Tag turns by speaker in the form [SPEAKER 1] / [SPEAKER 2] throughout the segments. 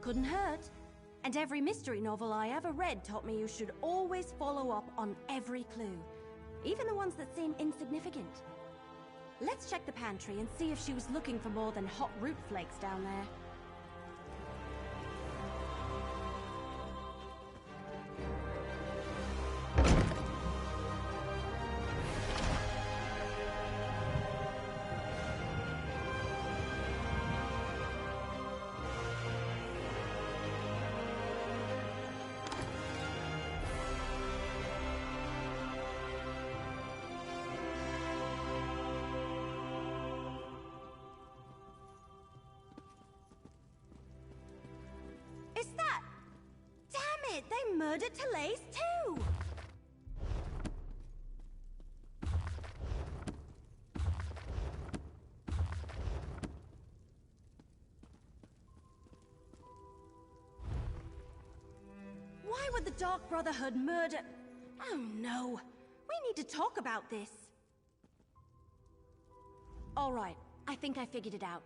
[SPEAKER 1] couldn't hurt. And every mystery novel I ever read taught me you should always follow up on every clue, even the ones that seem insignificant. Let's check the pantry and see if she was looking for more than hot root flakes down there. They murdered Talaise too! Why would the Dark Brotherhood murder... Oh no! We need to talk about this! Alright, I think I figured it out.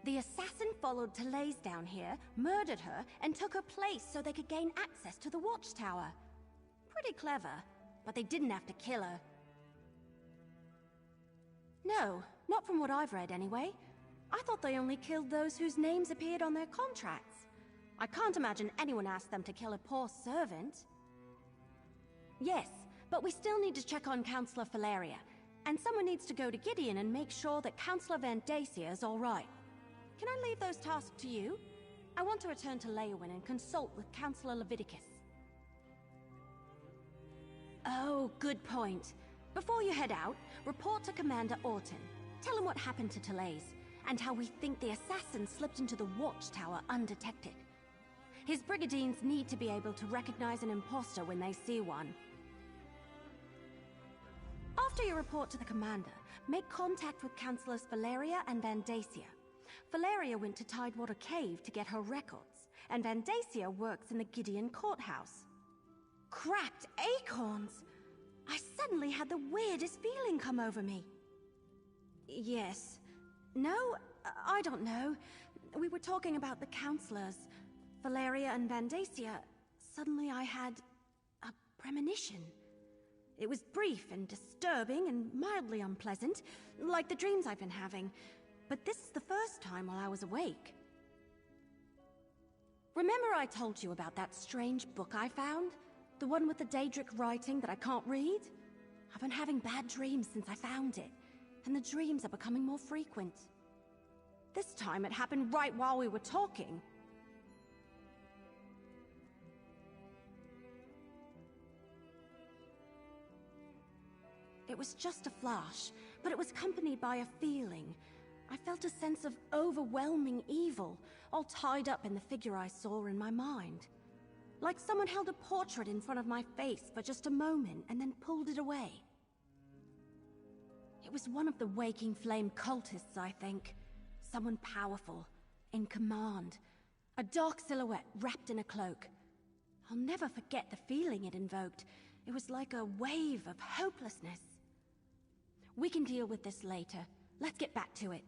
[SPEAKER 1] The assassin followed Talaise down here, murdered her, and took her place so they could gain access to the watchtower. Pretty clever, but they didn't have to kill her. No, not from what I've read anyway. I thought they only killed those whose names appeared on their contracts. I can't imagine anyone asked them to kill a poor servant. Yes, but we still need to check on Councillor Valeria, and someone needs to go to Gideon and make sure that Councillor Van Dacia is all right. Can I leave those tasks to you? I want to return to Leowyn and consult with Councillor Leviticus. Oh, good point. Before you head out, report to Commander Orton. Tell him what happened to Talaise, and how we think the assassin slipped into the watchtower undetected. His brigadines need to be able to recognize an imposter when they see one. After you report to the commander, make contact with Councillors Valeria and Van Dacia. Valeria went to Tidewater Cave to get her records, and Van Dacia works in the Gideon courthouse. Cracked acorns! I suddenly had the weirdest feeling come over me. Yes. No, I don't know. We were talking about the counselors, Valeria and Van Dacia. Suddenly I had a premonition. It was brief and disturbing and mildly unpleasant, like the dreams I've been having. But this is the first time while I was awake. Remember I told you about that strange book I found? The one with the Daedric writing that I can't read? I've been having bad dreams since I found it, and the dreams are becoming more frequent. This time it happened right while we were talking. It was just a flash, but it was accompanied by a feeling. I felt a sense of overwhelming evil, all tied up in the figure I saw in my mind. Like someone held a portrait in front of my face for just a moment and then pulled it away. It was one of the Waking Flame cultists, I think. Someone powerful, in command. A dark silhouette wrapped in a cloak. I'll never forget the feeling it invoked. It was like a wave of hopelessness. We can deal with this later. Let's get back to it.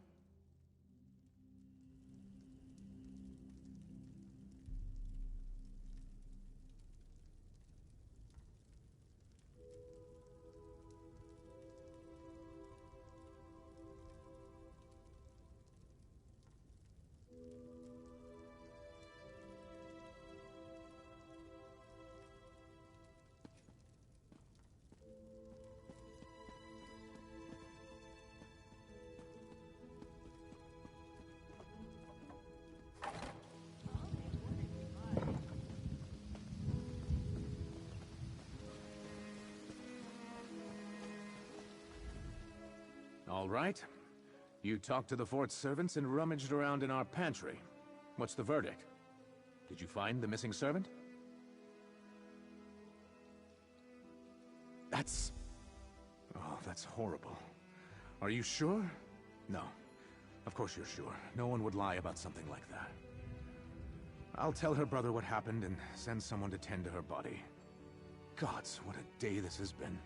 [SPEAKER 2] All right. You talked to the fort's servants and rummaged around in our pantry. What's the verdict? Did you find the missing servant? That's... Oh, that's horrible. Are you sure? No. Of course you're sure. No one would lie about something like that. I'll tell her brother what happened and send someone to tend to her body. Gods, what a day this has been.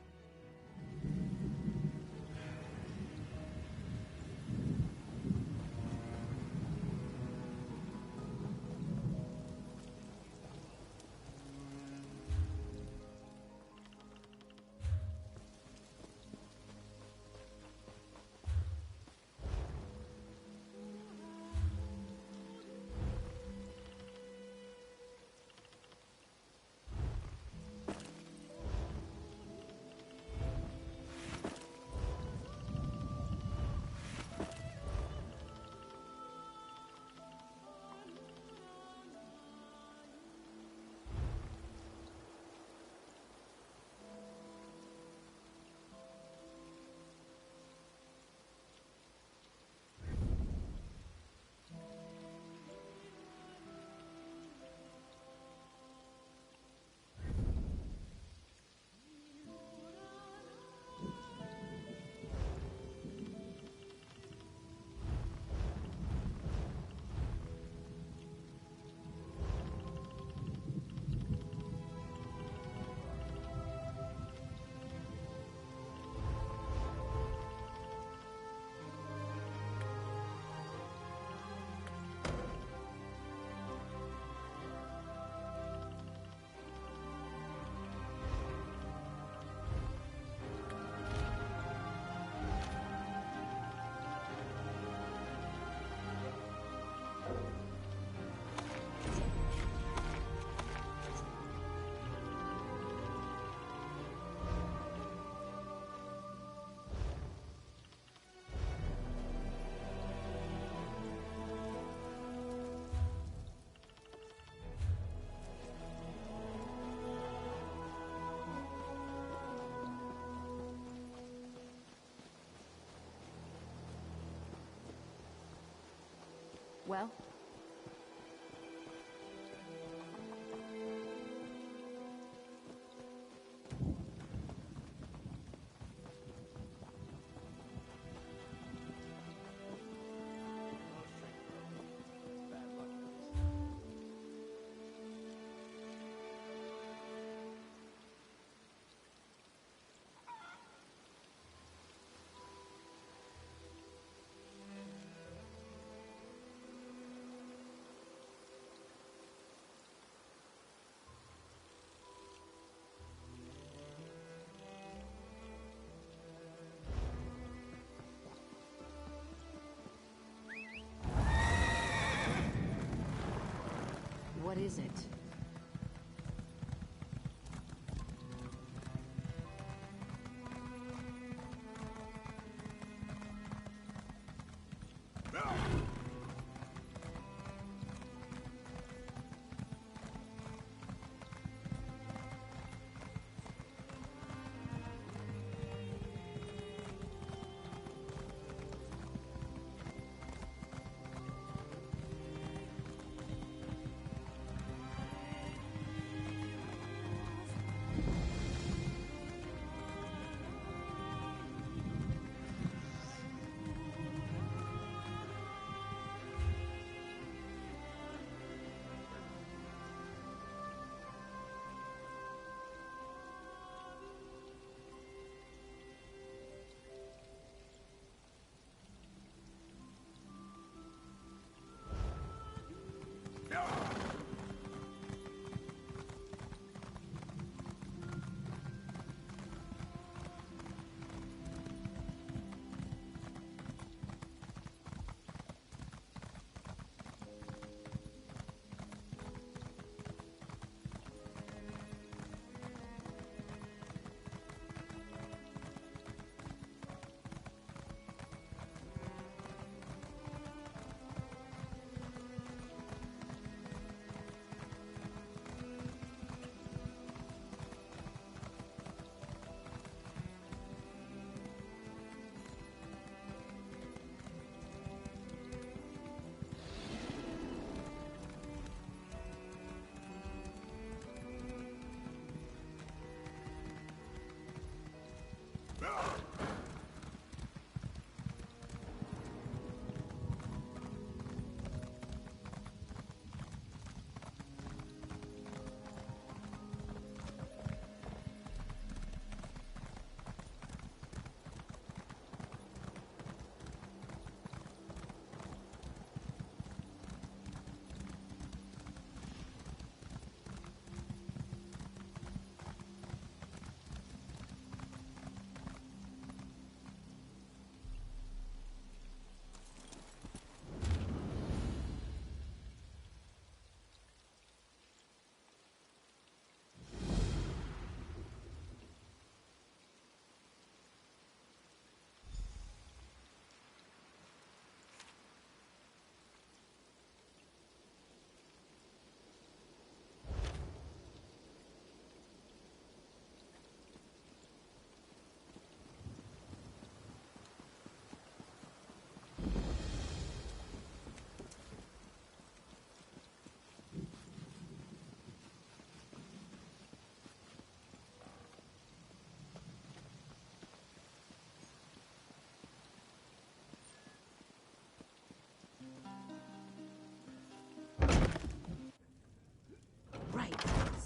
[SPEAKER 1] Well? What is it?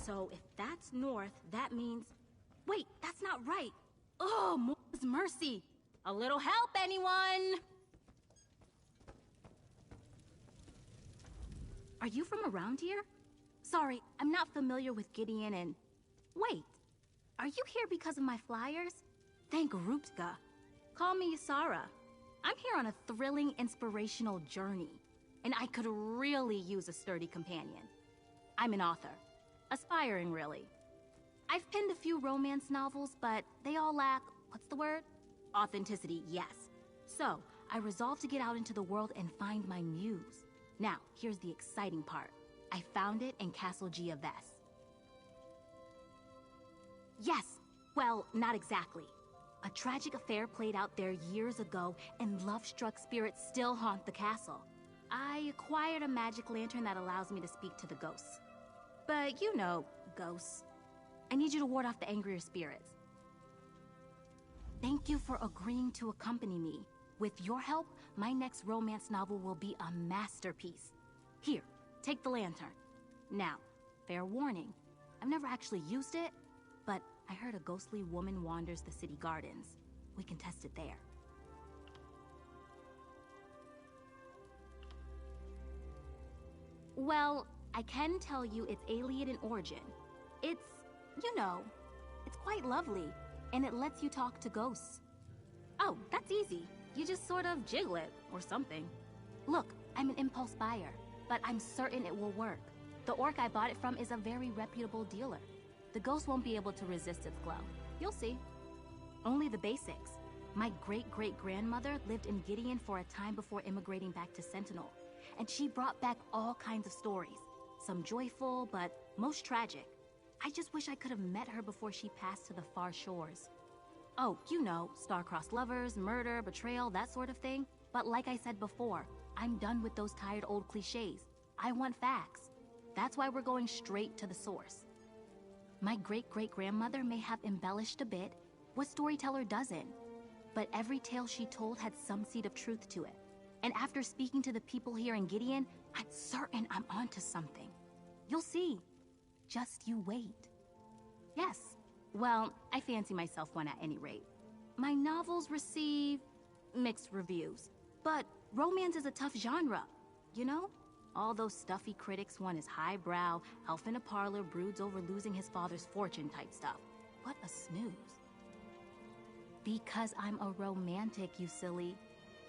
[SPEAKER 1] So if that's north, that means... Wait, that's not right. Oh, Mora's mercy. A little help, anyone? Are you from around here? Sorry, I'm not familiar with Gideon and... Wait, are you here because of my flyers? Thank Ruptka. Call me Yasara. I'm here on a thrilling, inspirational journey, and I could really use a sturdy companion. I'm an author. Aspiring, really. I've penned a few romance novels, but they all lack, what's the word? Authenticity, yes. So, I resolved to get out into the world and find my muse. Now, here's the exciting part. I found it in Castle Giaves. Yes, well, not exactly. A tragic affair played out there years ago, and love-struck spirits still haunt the castle.
[SPEAKER 3] I acquired a magic lantern that allows me to speak to the ghosts. But you know, ghosts. I need you to ward off the angrier spirits. Thank you for agreeing to accompany me. With your help, my next romance novel will be a masterpiece. Here, take the lantern. Now, fair warning, I've never actually used it, but I heard a ghostly woman wanders the city gardens. We can test it there. Well, I can tell you it's alien in origin. It's, you know, it's quite lovely, and it lets you talk to ghosts. Oh, that's easy. You just sort of jiggle it, or something. Look, I'm an impulse buyer, but I'm certain it will work. The orc I bought it from is a very reputable dealer. The ghost won't be able to resist its glow. You'll see. Only the basics. My great-great-grandmother lived in Gideon for a time before immigrating back to Sentinel, and she brought back all kinds of stories. Some joyful, but most tragic. I just wish I could have met her before she passed to the far shores. Oh, you know, star-crossed lovers, murder, betrayal, that sort of thing. But like I said before, I'm done with those tired old cliches. I want facts. That's why we're going straight to the source. My great-great-grandmother may have embellished a bit. What storyteller doesn't? But every tale she told had some seed of truth to it. And after speaking to the people here in Gideon, I'm certain I'm onto something. You'll see. Just you wait. Yes. Well, I fancy myself one at any rate. My novels receive mixed reviews. But romance is a tough genre, you know? All those stuffy critics want is highbrow, elf in a parlor broods over losing his father's fortune type stuff. What a snooze. Because I'm a romantic, you silly.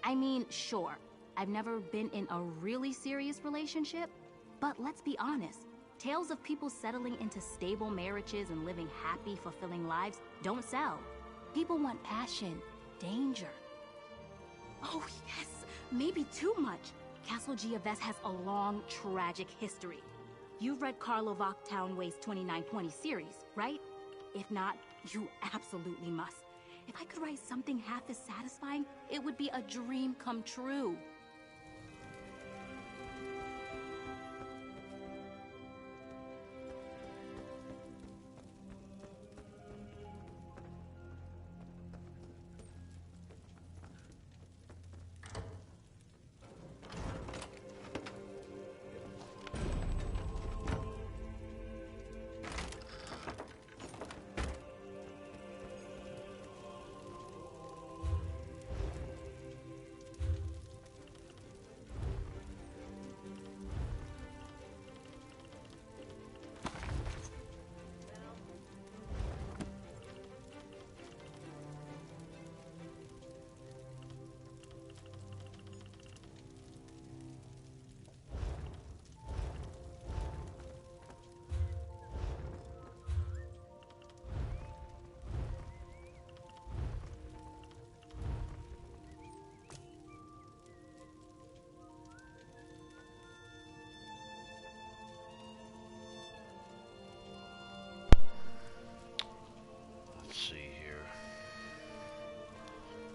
[SPEAKER 3] I mean, sure, I've never been in a really serious relationship, but let's be honest. Tales of people settling into stable marriages and living happy, fulfilling lives don't sell. People want passion, danger. Oh yes, maybe too much. Castle Giaves has a long, tragic history. You've read Carlo Vochtownway's 2920 series, right? If not, you absolutely must. If I could write something half as satisfying, it would be a dream come true.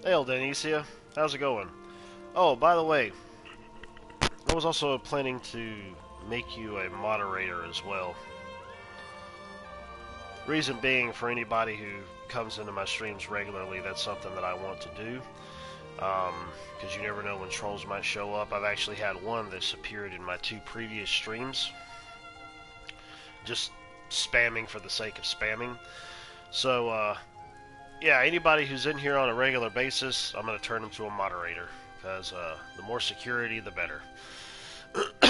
[SPEAKER 4] Hey, old Denicia. How's it going? Oh, by the way, I was also planning to make you a moderator as well. Reason being, for anybody who comes into my streams regularly, that's something that I want to do. Because you never know when trolls might show up. I've actually had one that's appeared in my 2 previous streams. Just spamming for the sake of spamming. So, yeah, anybody who's in here on a regular basis, I'm going to turn them to a moderator, because the more security, the better. Let's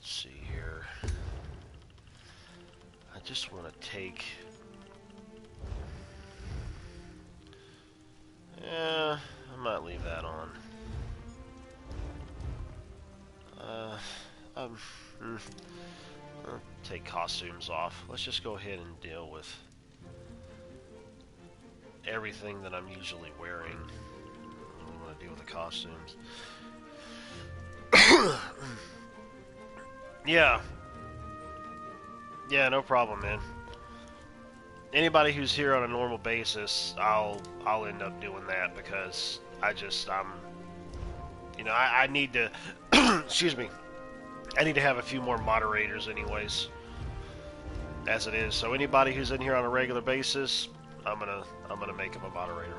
[SPEAKER 4] see here. I just want to take... Yeah, I might leave that on. I'll take costumes off. Let's just go ahead and deal with everything that I'm usually wearing. I don't want to deal with the costumes. Yeah. Yeah, no problem, man. anybody who's here on a normal basis, I'll end up doing that because I need to excuse me. I need to have a few more moderators anyways. As it is. So anybody who's in here on a regular basis, I'm gonna make him a moderator.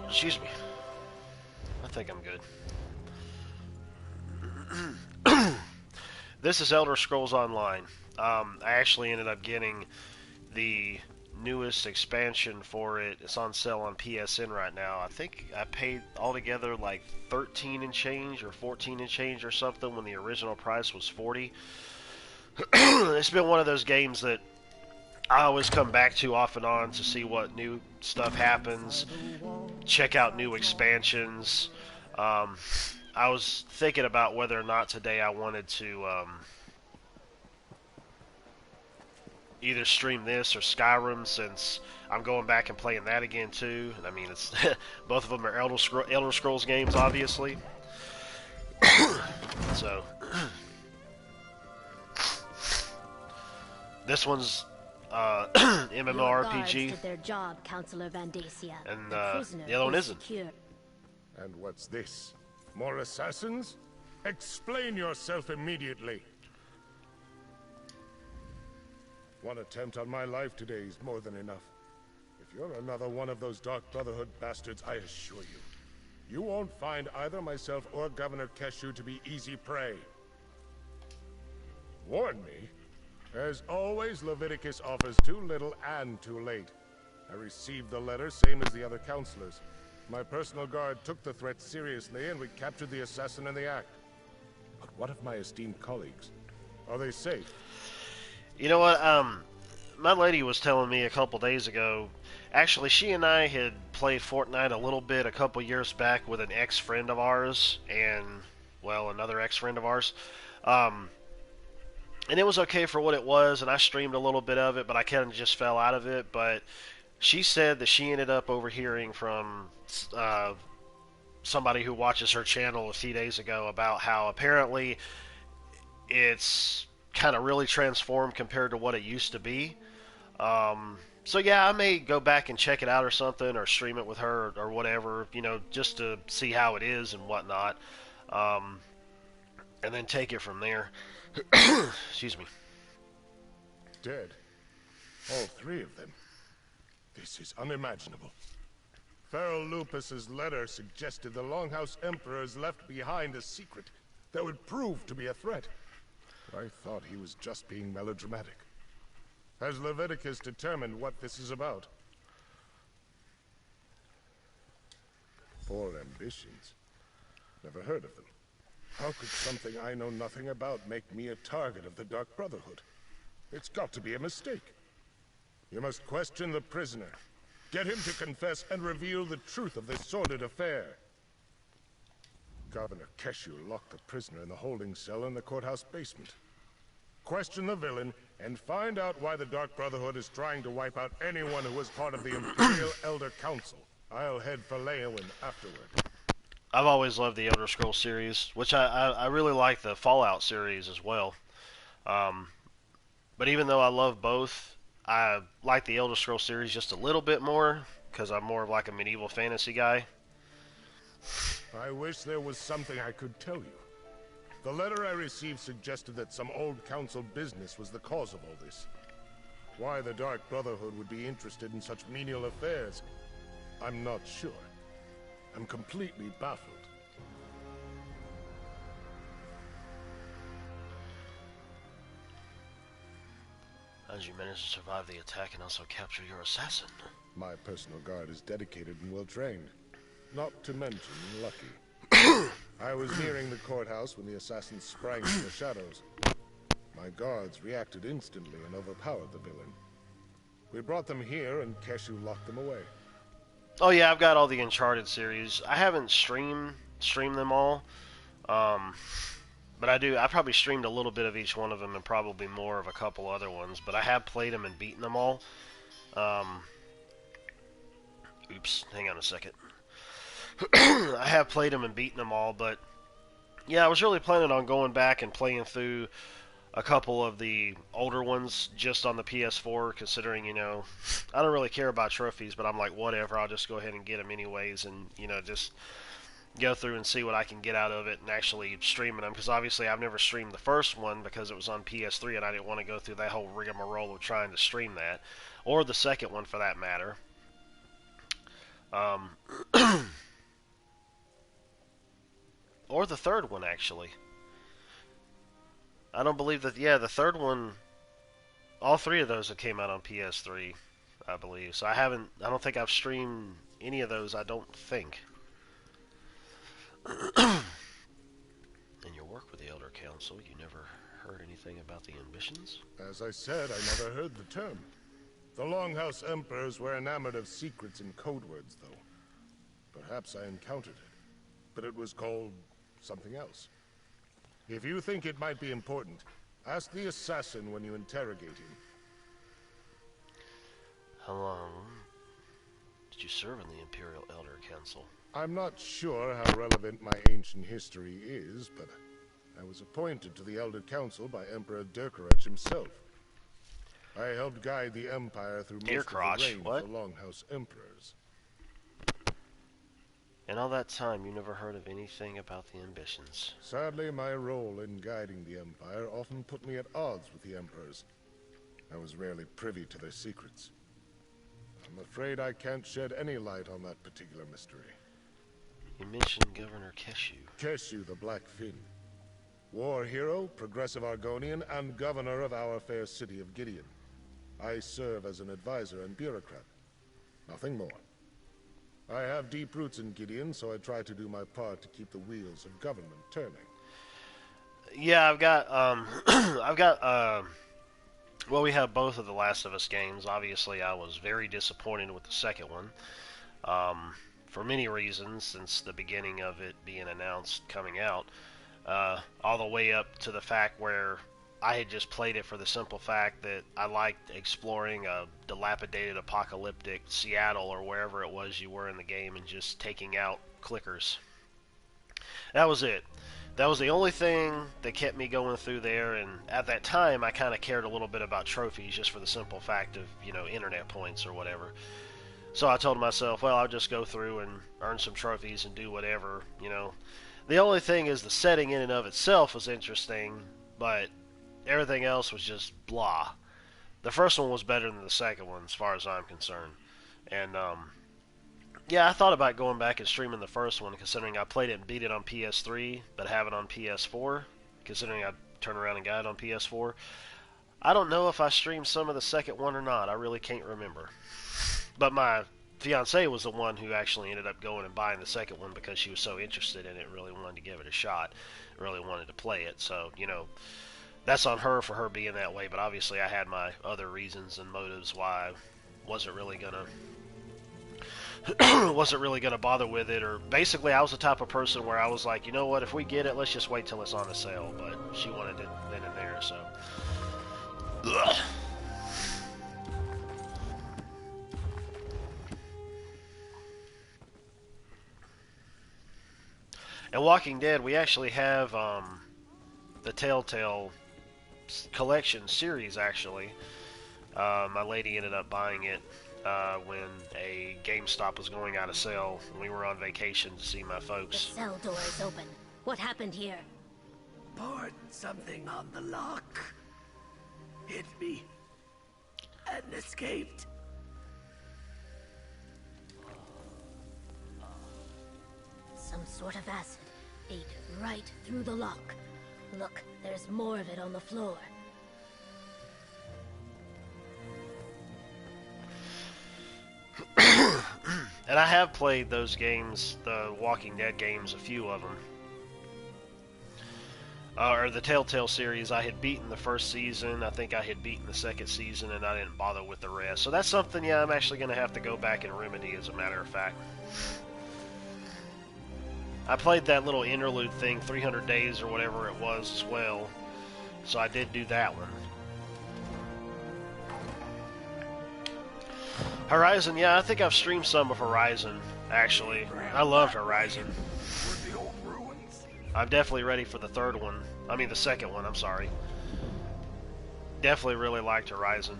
[SPEAKER 4] Excuse me. I think I'm good. This is Elder Scrolls Online. I actually ended up getting the newest expansion for it. It's on sale on PSN right now. I think I paid altogether like 13 and change or 14 and change or something when the original price was 40. It's been one of those games that I always come back to off and on to see what new stuff happens, check out new expansions. I was thinking about whether or not today I wanted to either stream this or Skyrim, since I'm going back and playing that again too. I mean, it's both of them are Elder Scrolls games, obviously. So this one's MMORPG.
[SPEAKER 5] Did their job, Counselor Van Dacia.
[SPEAKER 4] And the other one isn't.
[SPEAKER 5] Secure.
[SPEAKER 6] And what's this? More assassins? Explain yourself immediately. One attempt on my life today is more than enough. If you're another one of those Dark Brotherhood bastards, I assure you, you won't find either myself or Governor Keshu to be easy prey. Warn me. As always, Leviticus offers too little and too late. I received the letter, same as the other counselors. My personal guard took the threat seriously, and we captured the assassin in the act. But what of my esteemed colleagues? Are they safe?
[SPEAKER 4] You know what, my lady was telling me a couple days ago, actually she and I had played Fortnite a little bit a couple years back with an ex-friend of ours, and, well, another ex-friend of ours. And it was okay for what it was, and I streamed a little bit of it, but I kind of just fell out of it. But she said that she ended up overhearing from somebody who watches her channel a few days ago about how apparently it's kind of really transformed compared to what it used to be. So yeah, I may go back and check it out or something, or stream it with her or whatever, you know, just to see how it is and whatnot, and then take it from there. Excuse me.
[SPEAKER 6] Dead. All three of them. This is unimaginable. Feral Lupus's letter suggested the Longhouse Emperors left behind a secret that would prove to be a threat. I thought he was just being melodramatic. Has Leviticus determined what this is about? Poor ambitions. Never heard of them. How could something I know nothing about make me a target of the Dark Brotherhood? It's got to be a mistake. You must question the prisoner. Get him to confess and reveal the truth of this sordid affair. Governor Keshu locked the prisoner in the holding cell in the courthouse basement. Question the villain and find out why the Dark Brotherhood is trying to wipe out anyone who was part of the Imperial Elder Council. I'll head for Leowin afterward.
[SPEAKER 4] I've always loved the Elder Scrolls series, which I really like the Fallout series as well. But even though I love both, I like the Elder Scrolls series just a little bit more, because I'm more of like a medieval fantasy guy.
[SPEAKER 6] I wish there was something I could tell you. The letter I received suggested that some old council business was the cause of all this. Why the Dark Brotherhood would be interested in such menial affairs, I'm not sure. I'm completely baffled.
[SPEAKER 4] As you managed to survive the attack and also capture your assassin.
[SPEAKER 6] My personal guard is dedicated and well trained. Not to mention lucky. I was nearing the courthouse when the assassins sprang from the shadows. My guards reacted instantly and overpowered the villain. We brought them here and Keshu locked them away.
[SPEAKER 4] Oh yeah, I've got all the Uncharted series. I haven't streamed them all, but I do. I probably streamed a little bit of each one of them and probably more of a couple other ones. But I have played them and beaten them all. Um, Oops, hang on a second. I have played them and beaten them all, but yeah, I was really planning on going back and playing through a couple of the older ones just on the PS4, considering, I don't really care about trophies, but I'm like, whatever, I'll just go ahead and get them anyways, and, just go through and see what I can get out of it and actually streaming them, because obviously I've never streamed the first one because it was on PS3, and I didn't want to go through that whole rigmarole of trying to stream that, or the second one for that matter. Or the third one, actually. I don't believe that, yeah, the third one, all three of those that came out on PS3, I believe. So I don't think I've streamed any of those, I don't think. In your work with the Elder Council, you never heard anything about the ambitions?
[SPEAKER 6] As I said, I never heard the term. The Longhouse Emperors were enamored of secrets and code words, though. Perhaps I encountered it, but it was called something else. If you think it might be important, ask the assassin when you interrogate him.
[SPEAKER 4] How long did you serve in the Imperial Elder Council?
[SPEAKER 6] I'm not sure how relevant my ancient history is, but I was appointed to the Elder Council by Emperor Dirkarach himself. I helped guide the Empire through most of the reign of the Longhouse Emperors.
[SPEAKER 4] In all that time, you never heard of anything about the ambitions?
[SPEAKER 6] Sadly, my role in guiding the Empire often put me at odds with the Emperors. I was rarely privy to their secrets. I'm afraid I can't shed any light on that particular mystery.
[SPEAKER 4] You mentioned Governor Keshu.
[SPEAKER 6] Keshu the Black Fin. War hero, progressive Argonian, and governor of our fair city of Gideon. I serve as an advisor and bureaucrat. Nothing more. I have deep roots in Gideon, so I try to do my part to keep the wheels of government turning.
[SPEAKER 4] Yeah, well, we have both of the Last of Us games. Obviously, I was very disappointed with the second one. For many reasons, since the beginning of it being announced coming out. All the way up to the fact where I had just played it for the simple fact that I liked exploring a dilapidated apocalyptic Seattle or wherever it was you were in the game and just taking out clickers. That was it. That was the only thing that kept me going through there, and at that time I kind of cared a little bit about trophies just for the simple fact of, internet points or whatever. So I told myself, well, I'll just go through and earn some trophies and do whatever, The only thing is the setting in and of itself was interesting, but everything else was just blah. The first one was better than the second one, as far as I'm concerned. And, yeah, I thought about going back and streaming the first one, considering I played it and beat it on PS3, but have it on PS4, considering I turned around and got it on PS4. I don't know if I streamed some of the second one or not. I really can't remember. But my fiancée was the one who actually ended up going and buying the second one because she was so interested in it, really wanted to give it a shot, really wanted to play it. So, that's on her for her being that way, but obviously I had my other reasons and motives why I wasn't really gonna bother with it. Or basically I was the type of person where I was like, you know what, if we get it, let's just wait till it's on a sale. But she wanted it then and there, so ugh. And Walking Dead, we actually have the Telltale collection series, actually. My lady ended up buying it when a GameStop was going out of sale. We were on vacation to see my folks.
[SPEAKER 5] The cell door is open. What happened here?
[SPEAKER 7] Poured something on the lock. Hit me. And escaped.
[SPEAKER 5] Some sort of acid ate right through the lock. Look, there's more of it on the floor.
[SPEAKER 4] And I have played those games, the Walking Dead games, a few of them. or the Telltale series. I had beaten the first season. I think I had beaten the second season, and I didn't bother with the rest. So that's something, yeah, I'm actually going to have to go back and remedy, as a matter of fact. I played that little interlude thing, 300 Days or whatever it was as well. So I did do that one. Horizon, yeah, I think I've streamed some of Horizon, actually. I loved Horizon. I'm definitely ready for the third one. I mean, the second one, I'm sorry. Definitely really liked Horizon.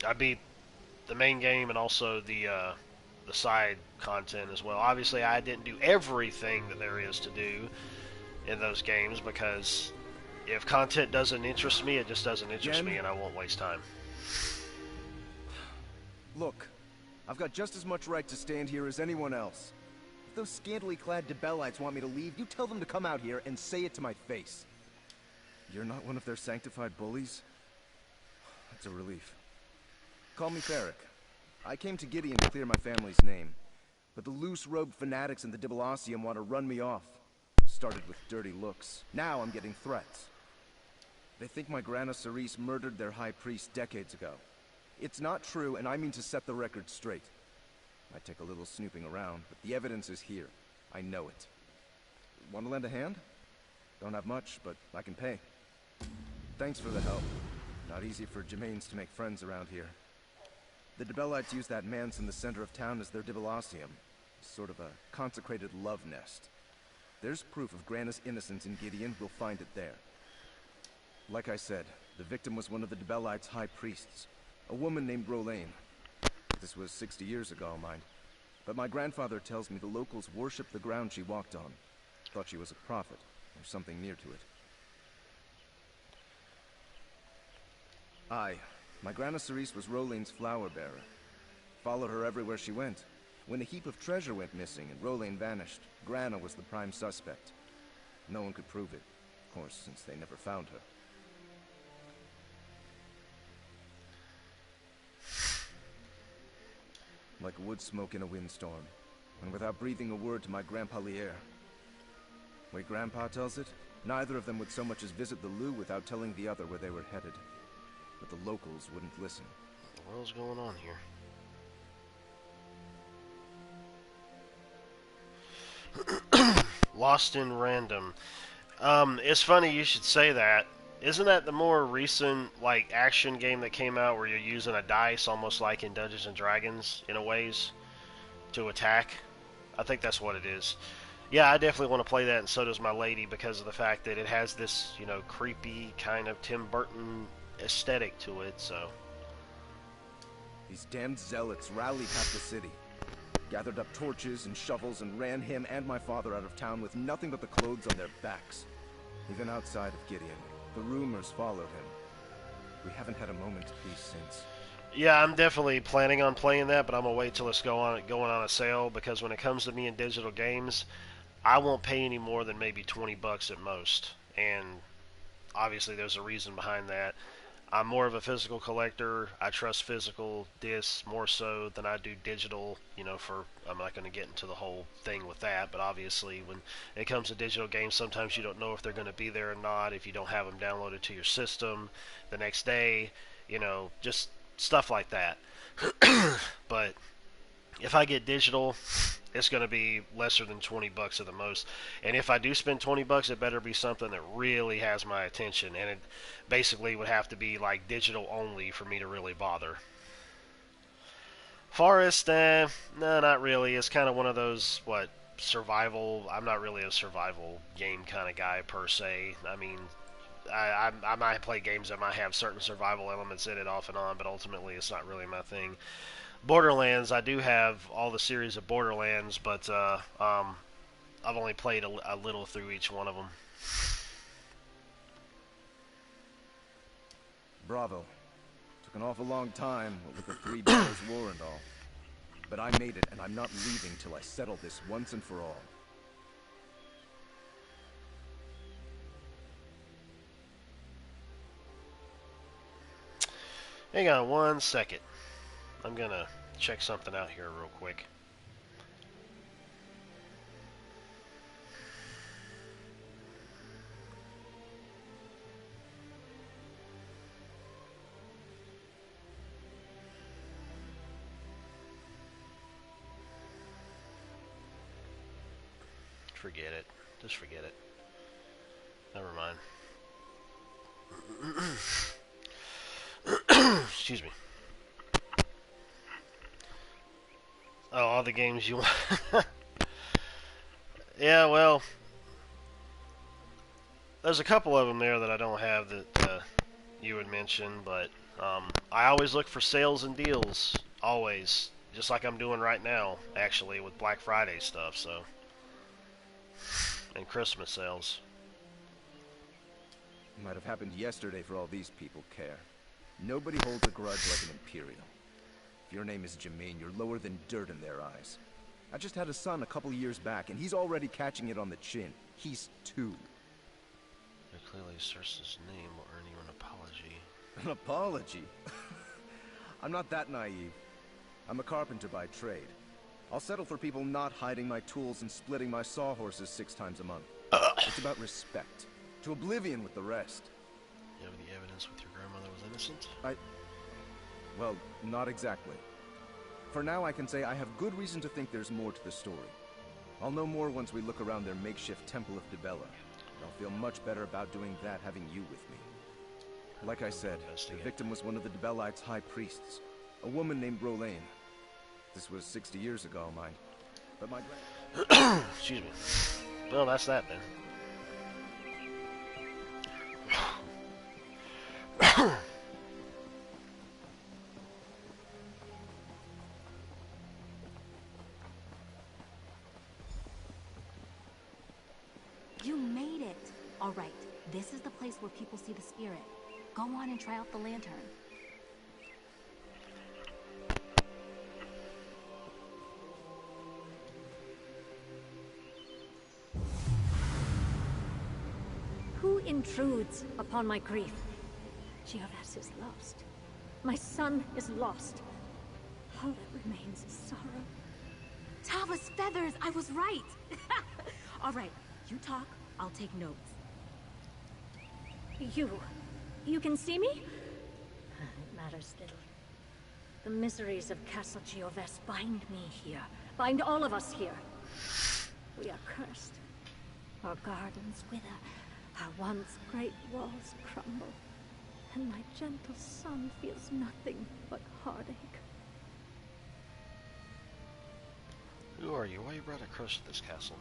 [SPEAKER 4] I beat the main game and also the side content as well. Obviously, I didn't do everything that there is to do in those games, because if content doesn't interest me, it just doesn't interest me, and I won't waste time.
[SPEAKER 8] Look, I've got just as much right to stand here as anyone else. If those scantily clad Debellites want me to leave, you tell them to come out here and say it to my face. You're not one of their sanctified bullies? That's a relief. Call me Ferric. I came to Gideon to clear my family's name, but the loose-robed fanatics in the Dibalacium want to run me off. Started with dirty looks. Now I'm getting threats. They think my Grana Cerise murdered their high priest decades ago. It's not true, and I mean to set the record straight. Might take a little snooping around, but the evidence is here. I know it. Want to lend a hand? Don't have much, but I can pay. Thanks for the help. Not easy for Germains to make friends around here. The Dibellites use that manse in the center of town as their Dibalacium. Sort of a consecrated love nest. There's proof of Grana's innocence in Gideon. We'll find it there. Like I said, the victim was one of the Dibellites' high priests. A woman named Rolaine. This was 60 years ago, mind. But my grandfather tells me the locals worship the ground she walked on. Thought she was a prophet, or something near to it. Aye, my Grana Cerise was Rolaine's flower bearer. Followed her everywhere she went. When a heap of treasure went missing and Rolaine vanished, Grana was the prime suspect. No one could prove it, of course, since they never found her. Like wood smoke in a windstorm, and without breathing a word to my Grandpa Lier. Way Grandpa tells it, neither of them would so much as visit the Lou without telling the other where they were headed. But the locals wouldn't listen.
[SPEAKER 4] What the world's going on here? Lost in Random. It's funny you should say that. Isn't that the more recent, like, action game that came out where you're using a dice, almost like in Dungeons and Dragons, in a ways, to attack? I think that's what it is. Yeah, I definitely want to play that, and so does my lady, because of the fact that it has this, you know, creepy kind of Tim Burton aesthetic to it, so.
[SPEAKER 8] These damned zealots rallied half the city. Gathered up torches and shovels and ran him and my father out of town with nothing but the clothes on their backs. Even outside of Gideon, the rumors followed him. We haven't had a moment of peace since.
[SPEAKER 4] Yeah, I'm definitely planning on playing that, but I'm gonna wait till it's going on a sale, because when it comes to me in digital games, I won't pay any more than maybe 20 bucks at most. And obviously there's a reason behind that. I'm more of a physical collector. I trust physical discs more so than I do digital, you know, I'm not going to get into the whole thing with that, but obviously when it comes to digital games, sometimes you don't know if they're going to be there or not, if you don't have them downloaded to your system the next day, you know, just stuff like that. But if I get digital, it's going to be lesser than 20 bucks at the most. And if I do spend 20 bucks, it better be something that really has my attention. And it basically would have to be like digital only for me to really bother. Forest, no, not really. It's kind of one of those, survival. I'm not really a survival game kind of guy per se. I mean, I might play games that might have certain survival elements in it off and on, but ultimately it's not really my thing. Borderlands, I do have all the series of Borderlands, but I've only played a little through each one of them.
[SPEAKER 8] Bravo. Took an awful long time, what with the 3 Battles War and all. But I made it, and I'm not leaving till I settle this once and for all.
[SPEAKER 4] Hang on one second. I'm gonna check something out here real quick. Forget it. Just forget it. Never mind. Excuse me. Oh, all the games you want. Yeah, well, there's a couple of them there that I don't have that you would mention, but I always look for sales and deals. Always. Just like I'm doing right now, actually, with Black Friday stuff, so. And Christmas sales.
[SPEAKER 8] Might have happened yesterday for all these people care. Nobody holds a grudge like an Imperial. If your name is Jermaine, you're lower than dirt in their eyes. I just had a son a couple years back, and he's already catching it on the chin. He's 2.
[SPEAKER 4] It clearly asserts his name will earn you an apology.
[SPEAKER 8] An apology? I'm not that naive. I'm a carpenter by trade. I'll settle for people not hiding my tools and splitting my sawhorses 6 times a month. It's about respect. To oblivion with the rest.
[SPEAKER 4] You have any evidence with your grandmother was innocent?
[SPEAKER 8] Well, not exactly. For now, I can say I have good reason to think there's more to the story. I'll know more once we look around their makeshift Temple of Dibella. I'll feel much better about doing that having you with me. Like I said, the victim was one of the Dibellites' high priests. A woman named Rolaine. This was 60 years ago, mind. But my
[SPEAKER 4] Excuse me. Well, that's that then.
[SPEAKER 3] You made it! Alright, this is the place where people see the spirit. Go on and try out the lantern.
[SPEAKER 5] Who intrudes upon my grief? Gioves is lost. My son is lost. All that remains is sorrow.
[SPEAKER 3] Tava's feathers! I was right! Alright, you talk, I'll take notes.
[SPEAKER 5] You can see me? It matters little. The miseries of Castle Gioves bind me here. Bind all of us here. We are cursed. Our gardens wither. Our once great walls crumble. And my gentle son feels nothing but heartache.
[SPEAKER 4] Who are you? Why you brought a curse to this castle?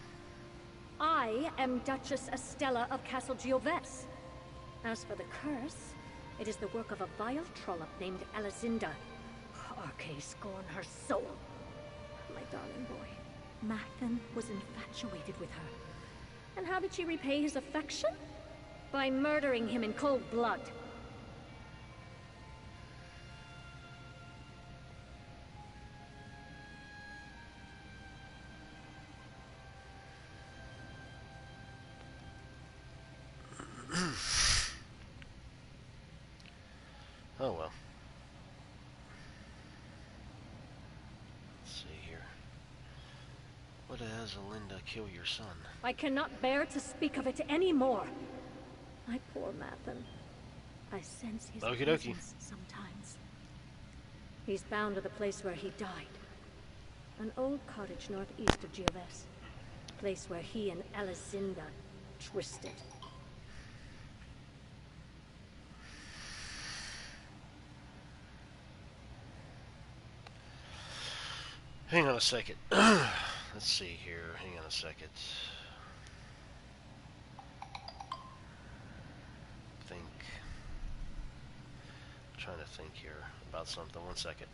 [SPEAKER 5] I am Duchess Estella of Castle Gioves. As for the curse, it is the work of a vile trollop named Alizinda. Arcane scorn her soul. My darling boy. Mathen was infatuated with her. And how did she repay his affection? By murdering him in cold blood.
[SPEAKER 4] Oh well. Let's see here. What has Alinda kill your son?
[SPEAKER 5] I cannot bear to speak of it anymore. My poor Mathen. I sense his
[SPEAKER 4] Okie dokie.
[SPEAKER 5] presence sometimes. He's bound to the place where he died. An old cottage northeast of Gioves. A place where he and Alizinda twisted.
[SPEAKER 4] Hang on a second. Let's see here. Hang on a second. Think. I'm trying to think here about something. 1 second.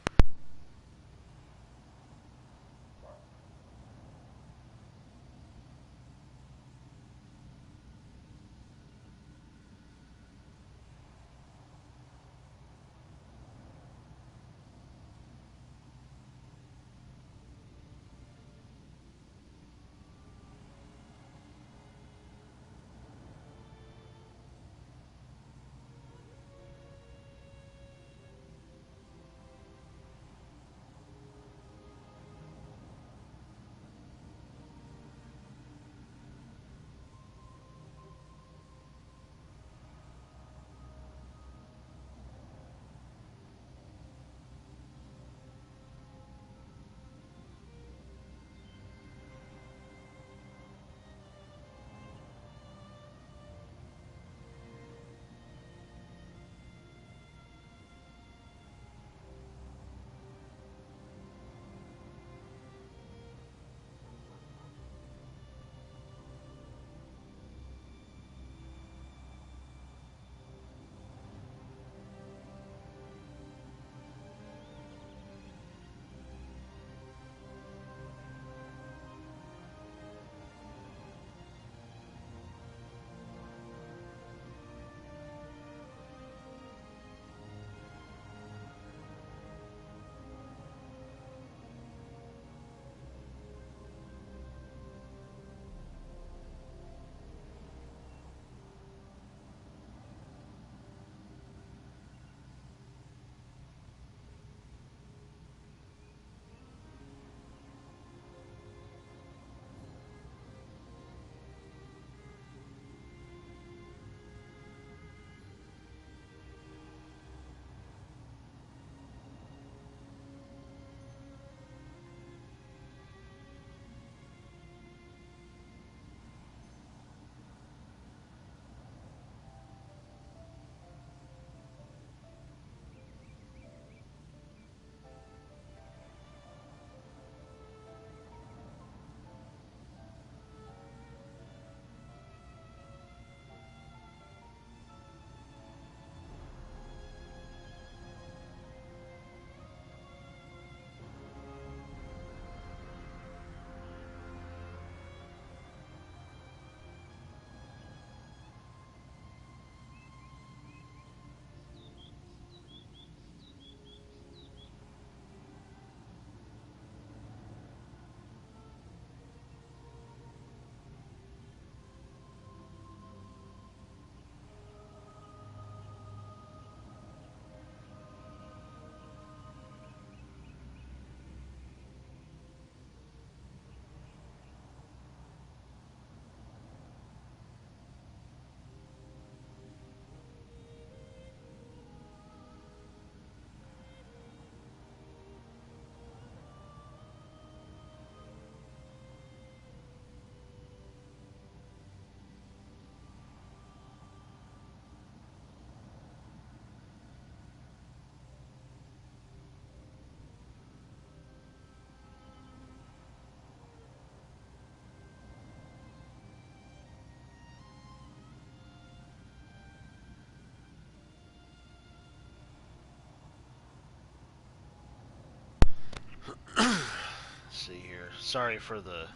[SPEAKER 4] see here. Sorry for the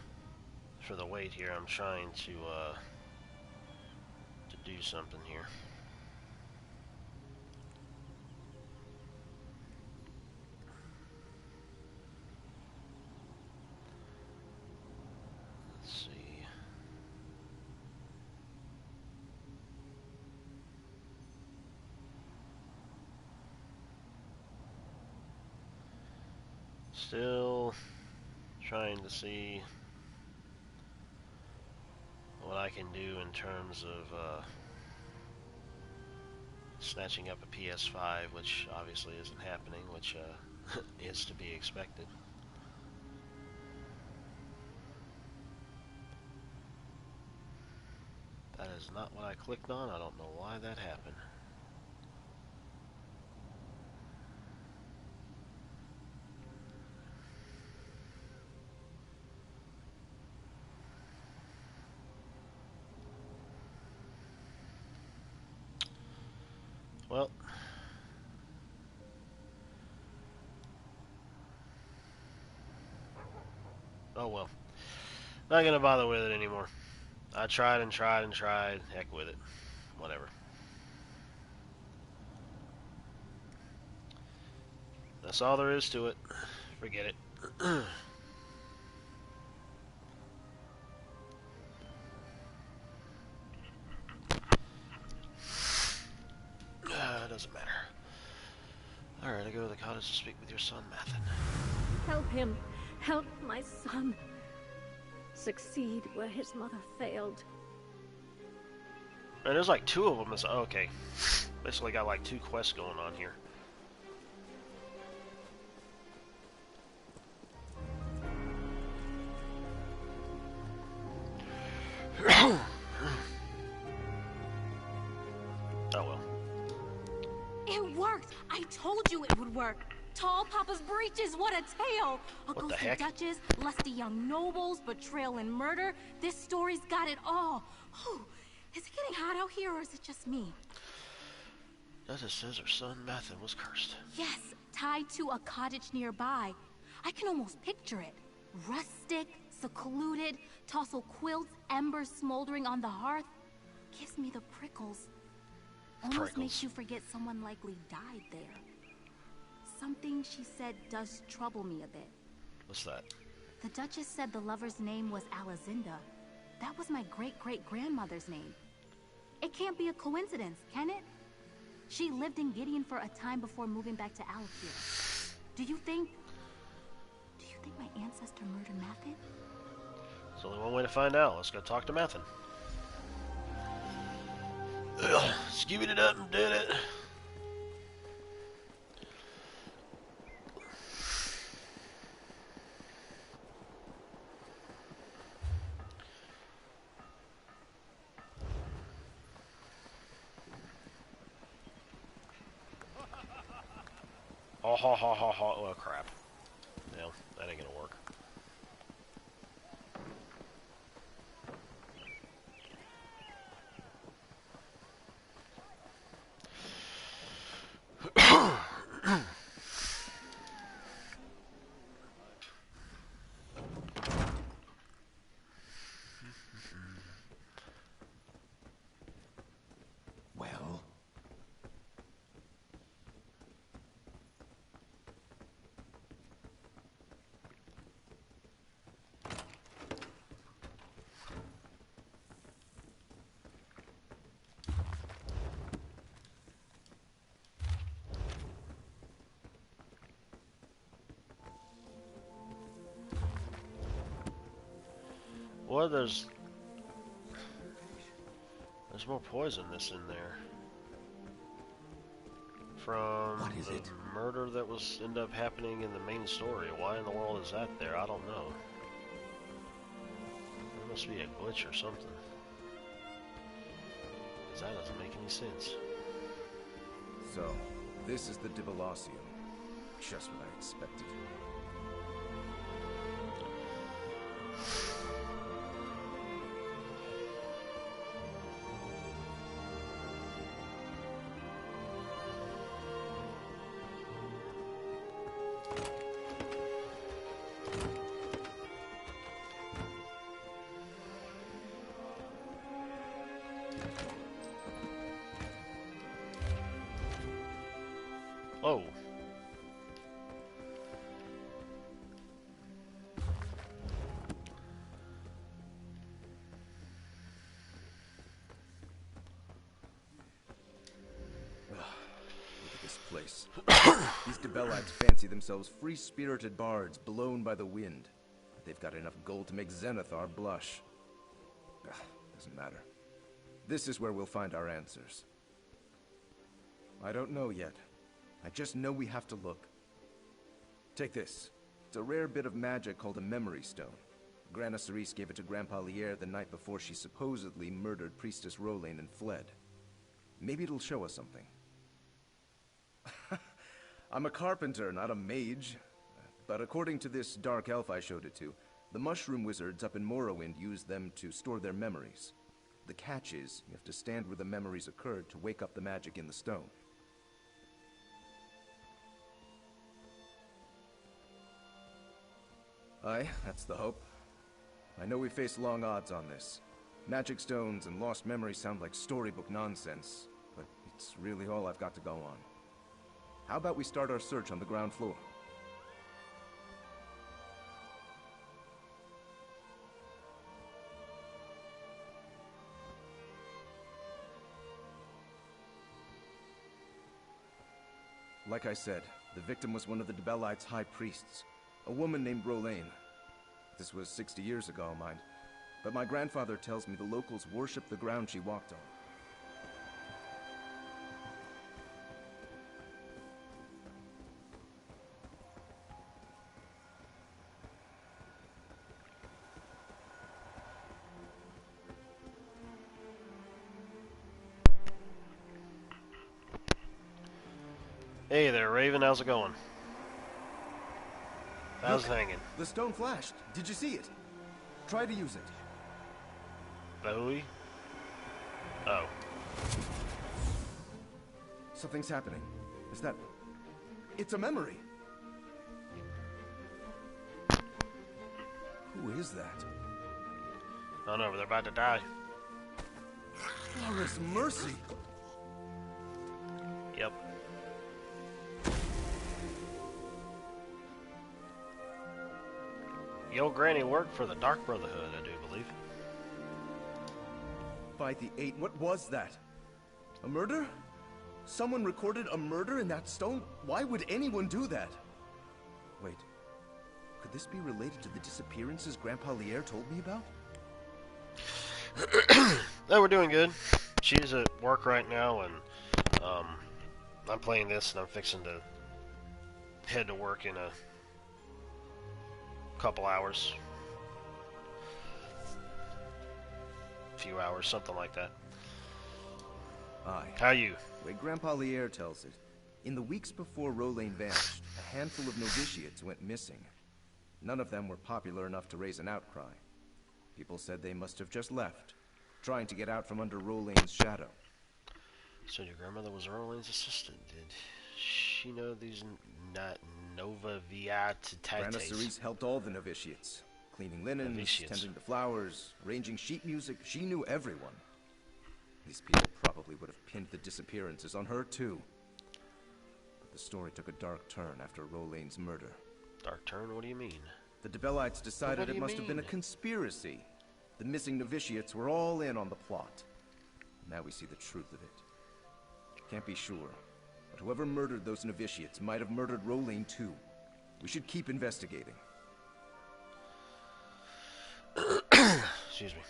[SPEAKER 4] wait here. I'm trying to do something here. Let's see. Still trying to see what I can do in terms of snatching up a PS5, which obviously isn't happening, which is to be expected. That is not what I clicked on. I don't know why that happened. Well, oh well. Not gonna bother with it anymore. I tried and tried and tried. Heck with it. Whatever. That's all there is to it. Forget it. Doesn't matter. Alright, I go to the cottage to speak with your son, Mathen.
[SPEAKER 5] Help him. Help my son. Succeed where his mother failed.
[SPEAKER 4] And there's like two of them. Oh, okay. Basically got like two quests going on here. Oh well.
[SPEAKER 3] It worked! I told you it would work! Tall Papa's breeches, what a tale! A
[SPEAKER 4] What the
[SPEAKER 3] ghostly
[SPEAKER 4] heck?
[SPEAKER 3] duchess, lusty young nobles, betrayal and murder. This story's got it all. Whew. Is it getting hot out here, or is it just me?
[SPEAKER 4] Duchess says her son Mathen was cursed.
[SPEAKER 3] Yes, tied to a cottage nearby. I can almost picture it. Rustic, secluded, tossel quilts, embers smoldering on the hearth. Gives me the prickles. Almost makes you forget someone likely died there. Something she said does trouble me a bit.
[SPEAKER 4] What's that?
[SPEAKER 3] The Duchess said the lover's name was Alazinda. That was my great-great-grandmother's name. It can't be a coincidence, can it? She lived in Gideon for a time before moving back to Alakir. Do you think my ancestor murdered Mathen?
[SPEAKER 4] There's only one way to find out. Let's go talk to Mathen. Skewered it up and did it. Oh, ha, ha, ha, ha. Oh, crap. No, that ain't gonna work.
[SPEAKER 7] Well,
[SPEAKER 4] Well, there's more poisonous in there. From
[SPEAKER 7] What is
[SPEAKER 4] the
[SPEAKER 7] it?
[SPEAKER 4] murder that was ended up happening in the main story. Why in the world is that there? I don't know. There must be a glitch or something. Because that doesn't make any sense.
[SPEAKER 8] So, this is the Divilasium. Just what I expected.
[SPEAKER 4] Oh.
[SPEAKER 8] Look at this place. These Debellites fancy themselves free-spirited bards blown by the wind. They've got enough gold to make Zenithar blush. Doesn't matter. This is where we'll find our answers. I don't know yet. I just know we have to look. Take this. It's a rare bit of magic called a memory stone. Grana Cerise gave it to Grandpa Lier the night before she supposedly murdered Priestess Rolane and fled. Maybe it'll show us something. I'm a carpenter, not a mage. But according to this dark elf I showed it to, the mushroom wizards up in Morrowind use them to store their memories. The catch is, you have to stand where the memories occurred to wake up the magic in the stone. Aye, that's the hope. I know we face long odds on this. Magic stones and lost memories sound like storybook nonsense, but it's really all I've got to go on. How about we start our search on the ground floor? Like I said, the victim was one of the Debellites' high priests, a woman named Rolane. This was 60 years ago, mind, but my grandfather tells me the locals worship the ground she walked on.
[SPEAKER 4] Hey there, Raven. How's it going? How's it hanging?
[SPEAKER 8] The stone flashed. Did you see it? Try to use it.
[SPEAKER 4] Bowie? Oh.
[SPEAKER 8] Something's happening. Is that... It's a memory. Who is that?
[SPEAKER 4] I don't know, but they're about to die.
[SPEAKER 8] Glorious mercy!
[SPEAKER 4] Yep. The old granny worked for the Dark Brotherhood, I do believe.
[SPEAKER 8] By the eight, what was that? A murder? Someone recorded a murder in that stone? Why would anyone do that? Wait, could this be related to the disappearances Grandpa Lier told me about?
[SPEAKER 4] No, we're doing good. She's at work right now, and I'm playing this, and I'm fixing to head to work in a couple hours. A few hours, something like that.
[SPEAKER 8] Aye.
[SPEAKER 4] How you?
[SPEAKER 8] The way Grandpa Lier tells it, in the weeks before Rolane vanished, a handful of novitiates went missing. None of them were popular enough to raise an outcry. People said they must have just left, trying to get out from under Rolane's shadow.
[SPEAKER 4] So your grandmother was Rolane's assistant. Did she know these Nova
[SPEAKER 8] Grana Cerise helped all the novitiates. Cleaning linens, tending the flowers, arranging sheet music. She knew everyone. These people probably would have pinned the disappearances on her, too. But the story took a dark turn after Rolane's murder.
[SPEAKER 4] Dark turn? What do you mean?
[SPEAKER 8] The Debellites decided it must have been a conspiracy. The missing novitiates were all in on the plot. Now we see the truth of it. Can't be sure, but whoever murdered those novitiates might have murdered Rolane too. We should keep investigating.
[SPEAKER 4] Excuse me.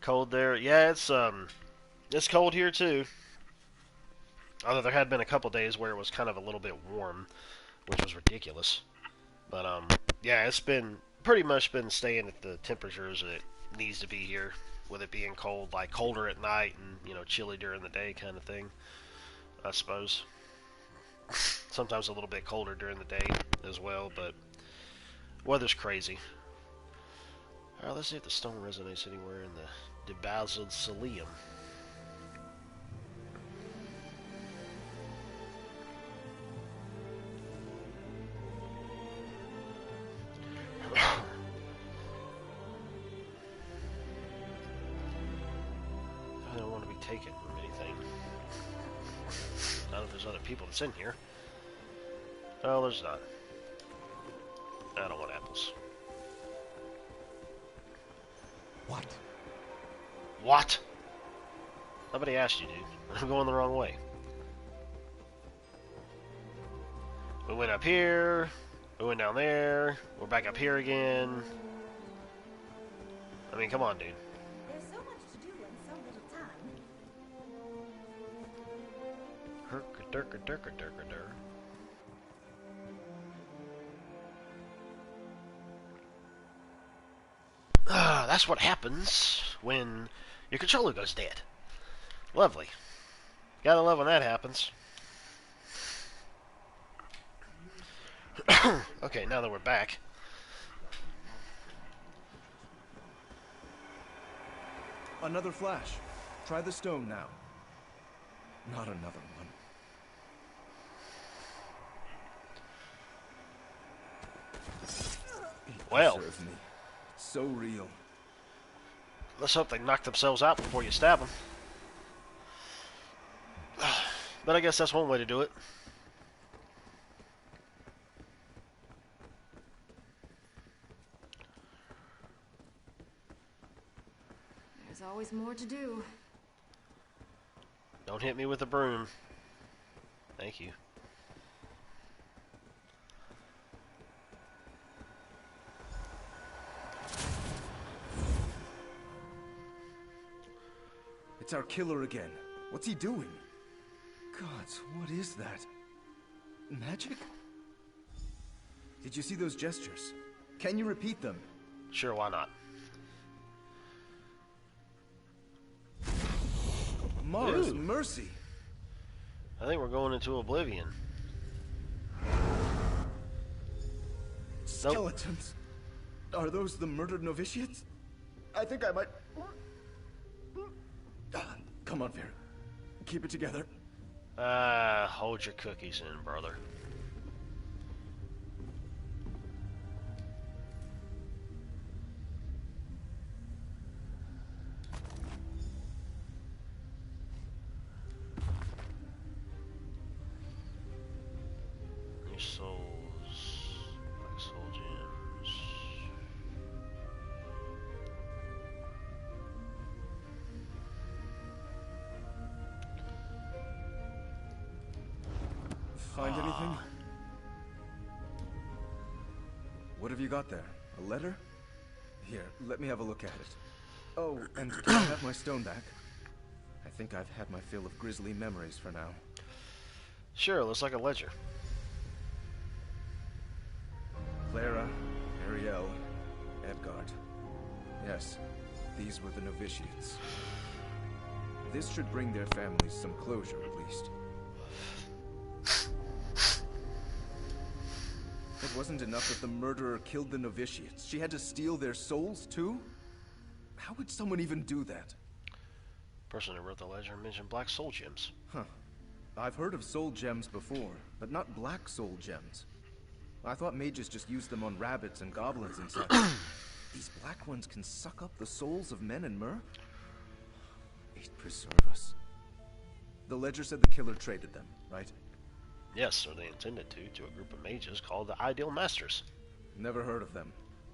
[SPEAKER 4] Cold there. Yeah, it's cold here too. Although there had been a couple days where it was kind of a little bit warm, which was ridiculous. But yeah, it's been pretty much been staying at the temperatures that it needs to be here, with it being cold, like colder at night and chilly during the day kind of thing, I suppose. Sometimes a little bit colder during the day as well, but weather's crazy. Alright, let's see if the stone resonates anywhere in the Debalzed Cilium. taken from anything. Not if there's other people that's in here. Oh, there's not. I don't want apples.
[SPEAKER 2] What?
[SPEAKER 4] What? Nobody asked you, dude. I'm going the wrong way. We went up here. We went down there. We're back up here again. I mean, come on, dude.
[SPEAKER 9] There's so much to do in so little time.
[SPEAKER 4] Herk-a-durk-a-durk-a-durk-a-dur. That's what happens when your controller goes dead. Lovely. Gotta love when that happens. Okay, now that we're back.
[SPEAKER 8] Another flash. Try the stone now. Not another one.
[SPEAKER 4] Well.
[SPEAKER 8] Serve me. So real.
[SPEAKER 4] Let's hope they knock themselves out before you stab them. But I guess that's one way to do it.
[SPEAKER 9] There's always more to do.
[SPEAKER 4] Don't hit me with a broom. Thank you.
[SPEAKER 8] It's our killer again. What's he doing? Gods, what is that? Magic? Did you see those gestures? Can you repeat them?
[SPEAKER 4] Sure, why not?
[SPEAKER 8] Mars,
[SPEAKER 4] Ooh.
[SPEAKER 8] mercy!
[SPEAKER 4] I think we're going into oblivion.
[SPEAKER 8] Skeletons. Are those the murdered novitiates? I think I might... Come on, Vera. Keep it together.
[SPEAKER 4] Hold your cookies in, brother. New souls. Black soul gems.
[SPEAKER 8] Find anything? What have you got there? A letter? Here, let me have a look at it. Oh, and can I have my stone back? I think I've had my fill of grisly memories for now.
[SPEAKER 4] Sure, looks like a ledger.
[SPEAKER 8] Clara, Ariel, Edgard. Yes, these were the novitiates. This should bring their families some closure, at least. It wasn't enough that the murderer killed the novitiates. She had to steal their souls, too? How would someone even do that?
[SPEAKER 4] Person who wrote the ledger mentioned black soul gems.
[SPEAKER 8] Huh. I've heard of soul gems before, but not black soul gems. I thought mages just used them on rabbits and goblins and such. These black ones can suck up the souls of men and mer? They'd preserve us. The ledger said the killer traded them, right?
[SPEAKER 4] Yes, or they intended to a group of mages called the Ideal Masters.
[SPEAKER 8] Never heard of them.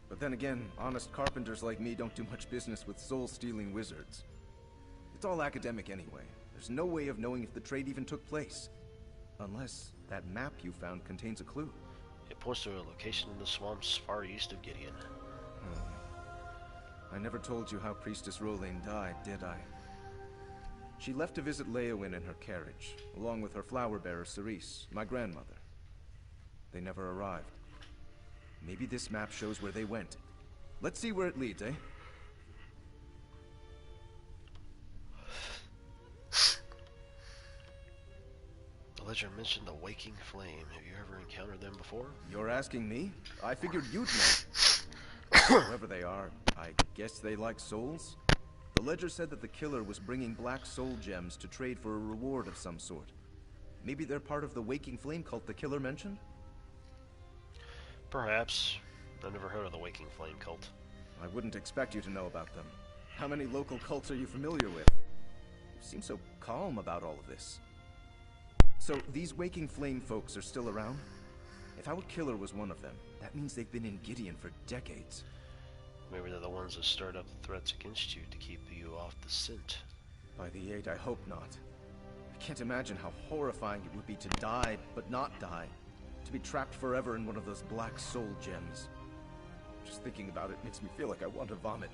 [SPEAKER 8] But then again, honest carpenters like me don't do much business with soul-stealing wizards. It's all academic anyway. There's no way of knowing if the trade even took place. Unless that map you found contains a clue.
[SPEAKER 4] It points to a location in the swamps far east of Gideon.
[SPEAKER 8] I never told you how Priestess Rolaine died, did I? She left to visit Leowyn in her carriage, along with her flower bearer Cerise, my grandmother. They never arrived. Maybe this map shows where they went. Let's see where it leads, eh?
[SPEAKER 4] The ledger mentioned the Waking Flame. Have you ever encountered them before?
[SPEAKER 8] You're asking me? I figured you'd know. Whoever they are, I guess they like souls? The ledger said that the killer was bringing black soul gems to trade for a reward of some sort. Maybe they're part of the Waking Flame cult the killer mentioned?
[SPEAKER 4] Perhaps. I've never heard of the Waking Flame cult.
[SPEAKER 8] I wouldn't expect you to know about them. How many local cults are you familiar with? seem so calm about all of this. So, these Waking Flame folks are still around? If our killer was one of them, that means they've been in Gideon for decades.
[SPEAKER 4] Maybe they're the ones that stirred up the threats against you to keep you off the scent.
[SPEAKER 8] By the 8, I hope not. I can't imagine how horrifying it would be to die, but not die. To be trapped forever in one of those black soul gems. Just thinking about it makes me feel like I want to vomit.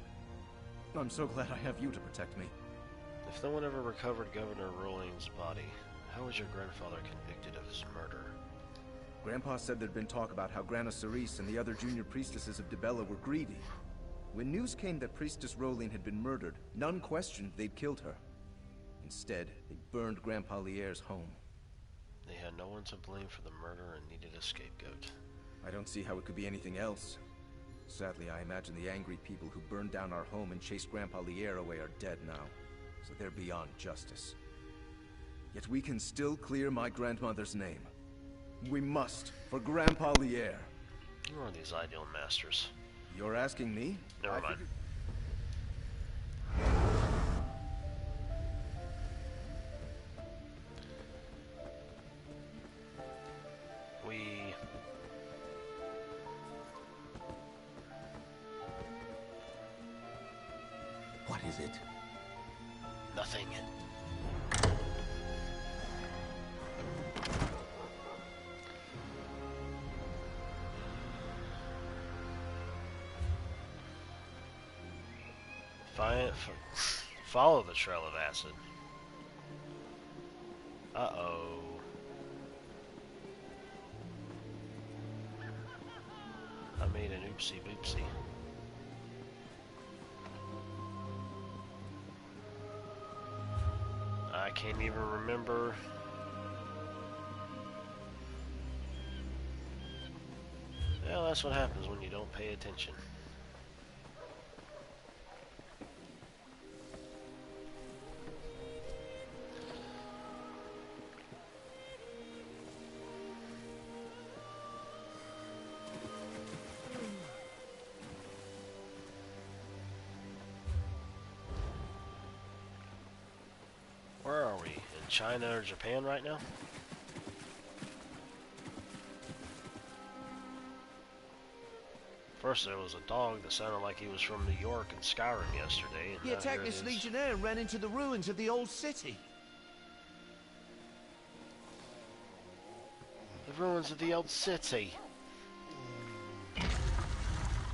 [SPEAKER 8] I'm so glad I have you to protect me.
[SPEAKER 4] If no one ever recovered Governor Rolling's body, how was your grandfather convicted of his murder?
[SPEAKER 8] Grandpa said there'd been talk about how Grana Cerise and the other junior priestesses of Dibella were greedy. When news came that Priestess Rolling had been murdered, none questioned they'd killed her. Instead, they burned Grandpa Lierre's home.
[SPEAKER 4] They had no one to blame for the murder and needed a scapegoat.
[SPEAKER 8] I don't see how it could be anything else. Sadly, I imagine the angry people who burned down our home and chased Grandpa Lierre away are dead now, so they're beyond justice. Yet we can still clear my grandmother's name. We must, for Grandpa Lierre.
[SPEAKER 4] Who are these ideal masters?
[SPEAKER 8] You're asking me?
[SPEAKER 4] Never mind.
[SPEAKER 2] What is it?
[SPEAKER 4] Nothing. Follow the trail of acid. Uh-oh. I made an oopsie boopsie. I can't even remember. Well, that's what happens when you don't pay attention. Where are we? In China or Japan right now? First there was a dog that sounded like he was from New York and Skyrim yesterday. And
[SPEAKER 7] he attacked this legionnaire and ran into the ruins of the old city.
[SPEAKER 4] The ruins of the old city.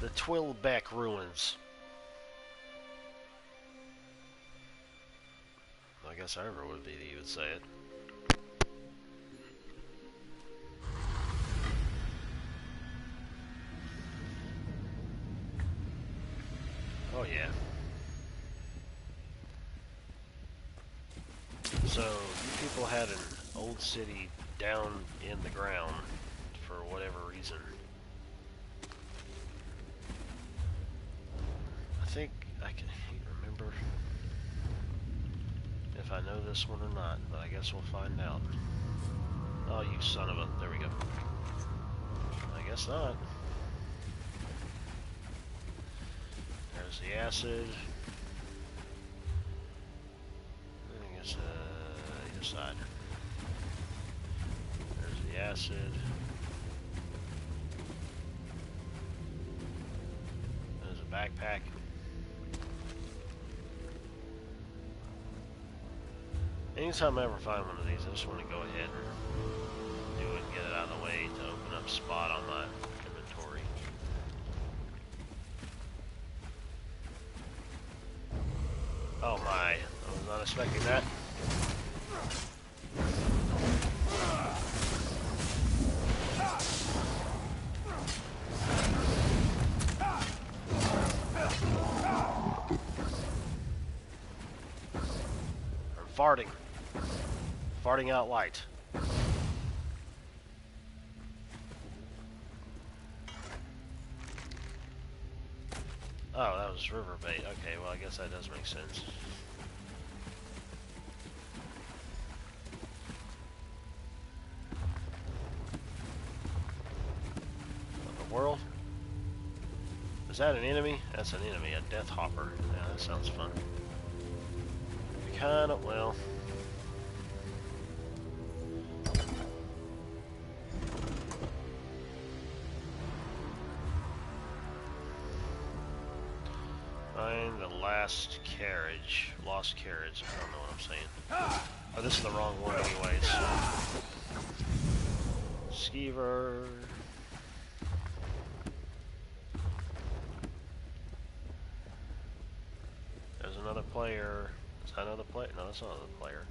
[SPEAKER 4] The Twilbeck ruins. I guess however would be that you would say it. Oh yeah. So, you people had an old city down in the ground for whatever reason. I think I can remember if I know this one or not, but I guess we'll find out. Oh, you son of a... There we go. I guess not. There's the acid. I guess, either side. There's the acid. There's a backpack. Anytime I ever find one of these, I just want to go ahead and do it and get it out of the way to open up a spot on my inventory. Oh my, I was not expecting that. I'm farting. Farting out light. Oh, that was river bait. Okay, well I guess that does make sense. What the world? Is that an enemy? That's an enemy, a death hopper. Yeah, that sounds fun. Be Kinda, well... Find the last carriage. Lost carriage. I don't know what I'm saying. Oh, this is the wrong one anyways. Skeever. There's another player. Is that another player? No, that's not another player.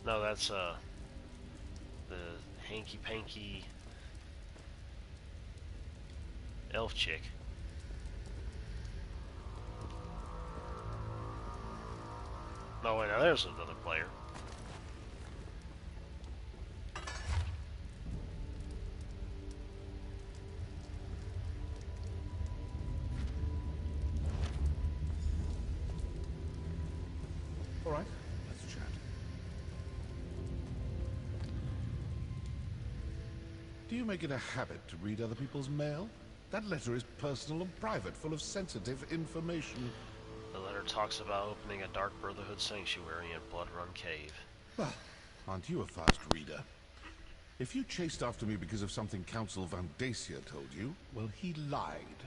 [SPEAKER 4] No, that's the hanky-panky elf chick. No, wait, now there's another player.
[SPEAKER 6] All right, let's chat. Do you make it a habit to read other people's mail? That letter is personal and private, full of sensitive information.
[SPEAKER 4] The letter talks about opening a Dark Brotherhood sanctuary in Bloodrun Cave.
[SPEAKER 6] Well, aren't you a fast reader? If you chased after me because of something Council Van Dacia told you, well, he lied.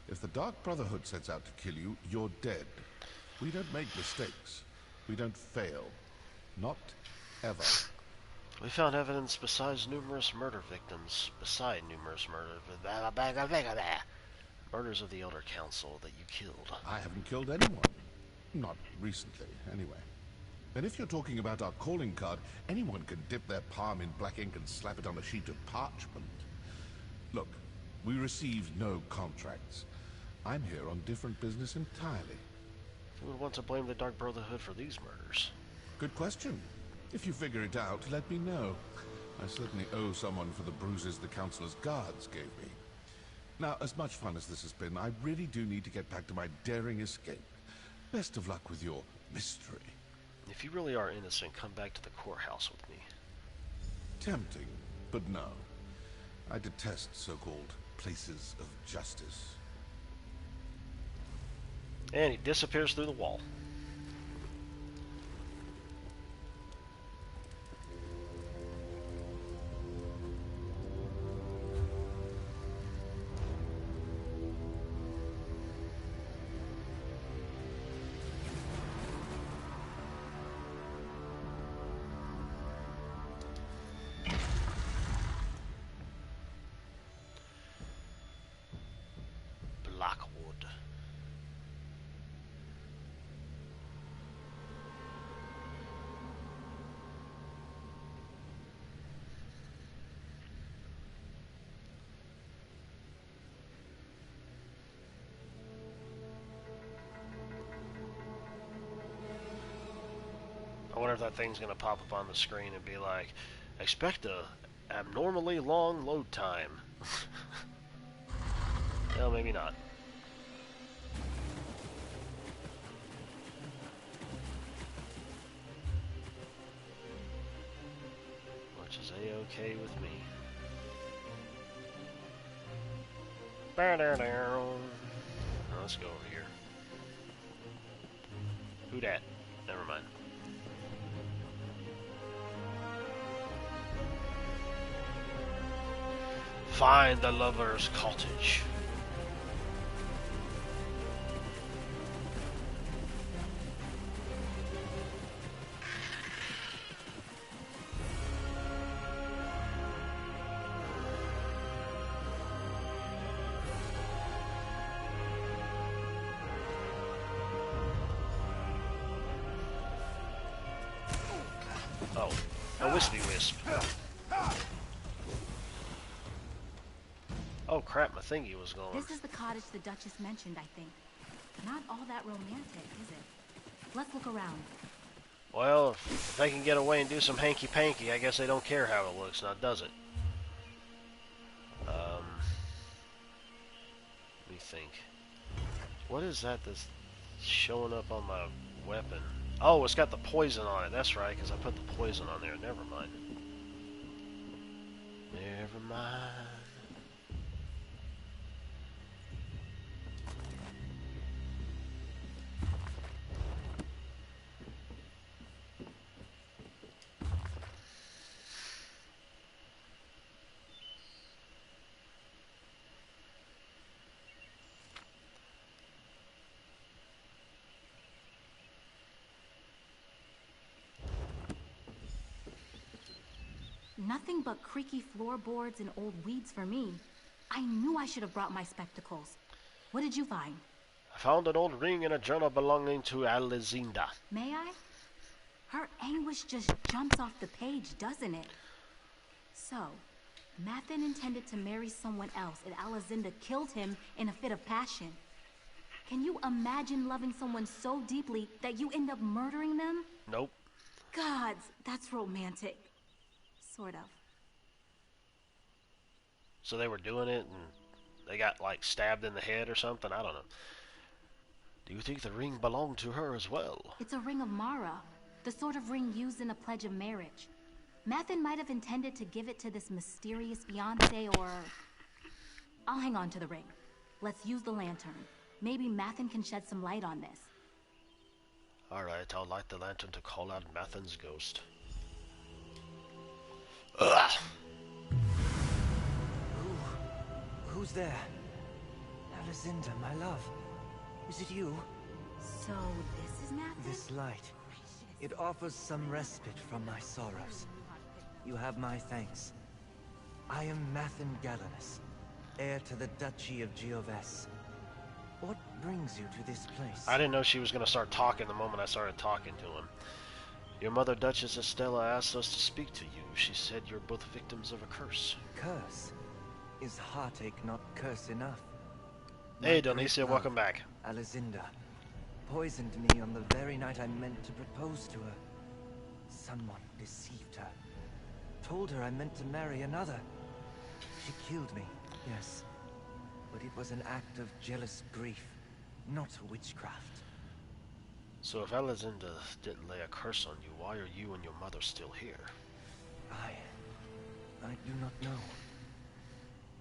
[SPEAKER 6] If the Dark Brotherhood sets out to kill you, you're dead. We don't make mistakes. We don't fail. Not ever.
[SPEAKER 4] We found evidence besides numerous murder victims. Murders of the Elder Council that you killed.
[SPEAKER 6] I haven't killed anyone. Not recently, anyway. And if you're talking about our calling card, anyone can dip their palm in black ink and slap it on a sheet of parchment. Look, we received no contracts. I'm here on different business entirely.
[SPEAKER 4] Who would want to blame the Dark Brotherhood for these murders?
[SPEAKER 6] Good question. If you figure it out, let me know. I certainly owe someone for the bruises the Councilor's guards gave me. Now, as much fun as this has been, I really do need to get back to my daring escape. Best of luck with your mystery.
[SPEAKER 4] If you really are innocent, come back to the courthouse with me.
[SPEAKER 6] Tempting, but no. I detest so-called places of justice.
[SPEAKER 4] And he disappears through the wall. Blackwood. I wonder if that thing's gonna pop up on the screen and be like, expect a abnormally long load time. Well, maybe not. Which is a-okay with me. Now, let's go over here. Who dat? Never mind. Find the lover's cottage. Oh, a wispy wisp. Oh crap, my thingy was going.
[SPEAKER 3] This is the cottage the Duchess mentioned, I think. Not all that romantic, is it? Let's look around.
[SPEAKER 4] Well, if they can get away and do some hanky-panky, I guess they don't care how it looks, now does it? Let me think. What is that that's showing up on my weapon? Oh, it's got the poison on it. That's right, because I put the poison on there. Never mind. Never mind.
[SPEAKER 3] Nothing but creaky floorboards and old weeds for me. I knew I should have brought my spectacles. What did you find?
[SPEAKER 4] I found an old ring in a journal belonging to Alizinda.
[SPEAKER 3] May I? Her anguish just jumps off the page, doesn't it? So, Mathen intended to marry someone else, and Alizinda killed him in a fit of passion. Can you imagine loving someone so deeply that you end up murdering them?
[SPEAKER 4] Nope.
[SPEAKER 3] Gods, that's romantic. Sort of.
[SPEAKER 4] So they were doing it and they got like stabbed in the head or something? I don't know. Do you think the ring belonged to her as well?
[SPEAKER 3] It's a ring of Mara, the sort of ring used in a pledge of marriage. Mathen might have intended to give it to this mysterious fiancé, or... I'll hang on to the ring. Let's use the lantern. Maybe Mathen can shed some light on this.
[SPEAKER 4] Alright, I'll light the lantern to call out Mathen's ghost. Ugh.
[SPEAKER 7] Who's there? Alizinda, my love. Is it you?
[SPEAKER 3] So, this is Mathen?
[SPEAKER 7] This light. It offers some respite from my sorrows. You have my thanks. I am Mathen Galenus, heir to the Duchy of Gioves. What brings you to this place?
[SPEAKER 4] I didn't know she was going to start talking the moment I started talking to him. Your mother, Duchess Estella, asked us to speak to you. She said you're both victims of a curse.
[SPEAKER 7] Curse? Is heartache not curse enough?
[SPEAKER 4] Hey, Donicia, welcome back.
[SPEAKER 7] Alizinda poisoned me on the very night I meant to propose to her. Someone deceived her. Told her I meant to marry another. She killed me, yes. But it was an act of jealous grief, not witchcraft.
[SPEAKER 4] So if Alizinda didn't lay a curse on you, why are you and your mother still here?
[SPEAKER 7] I do not know.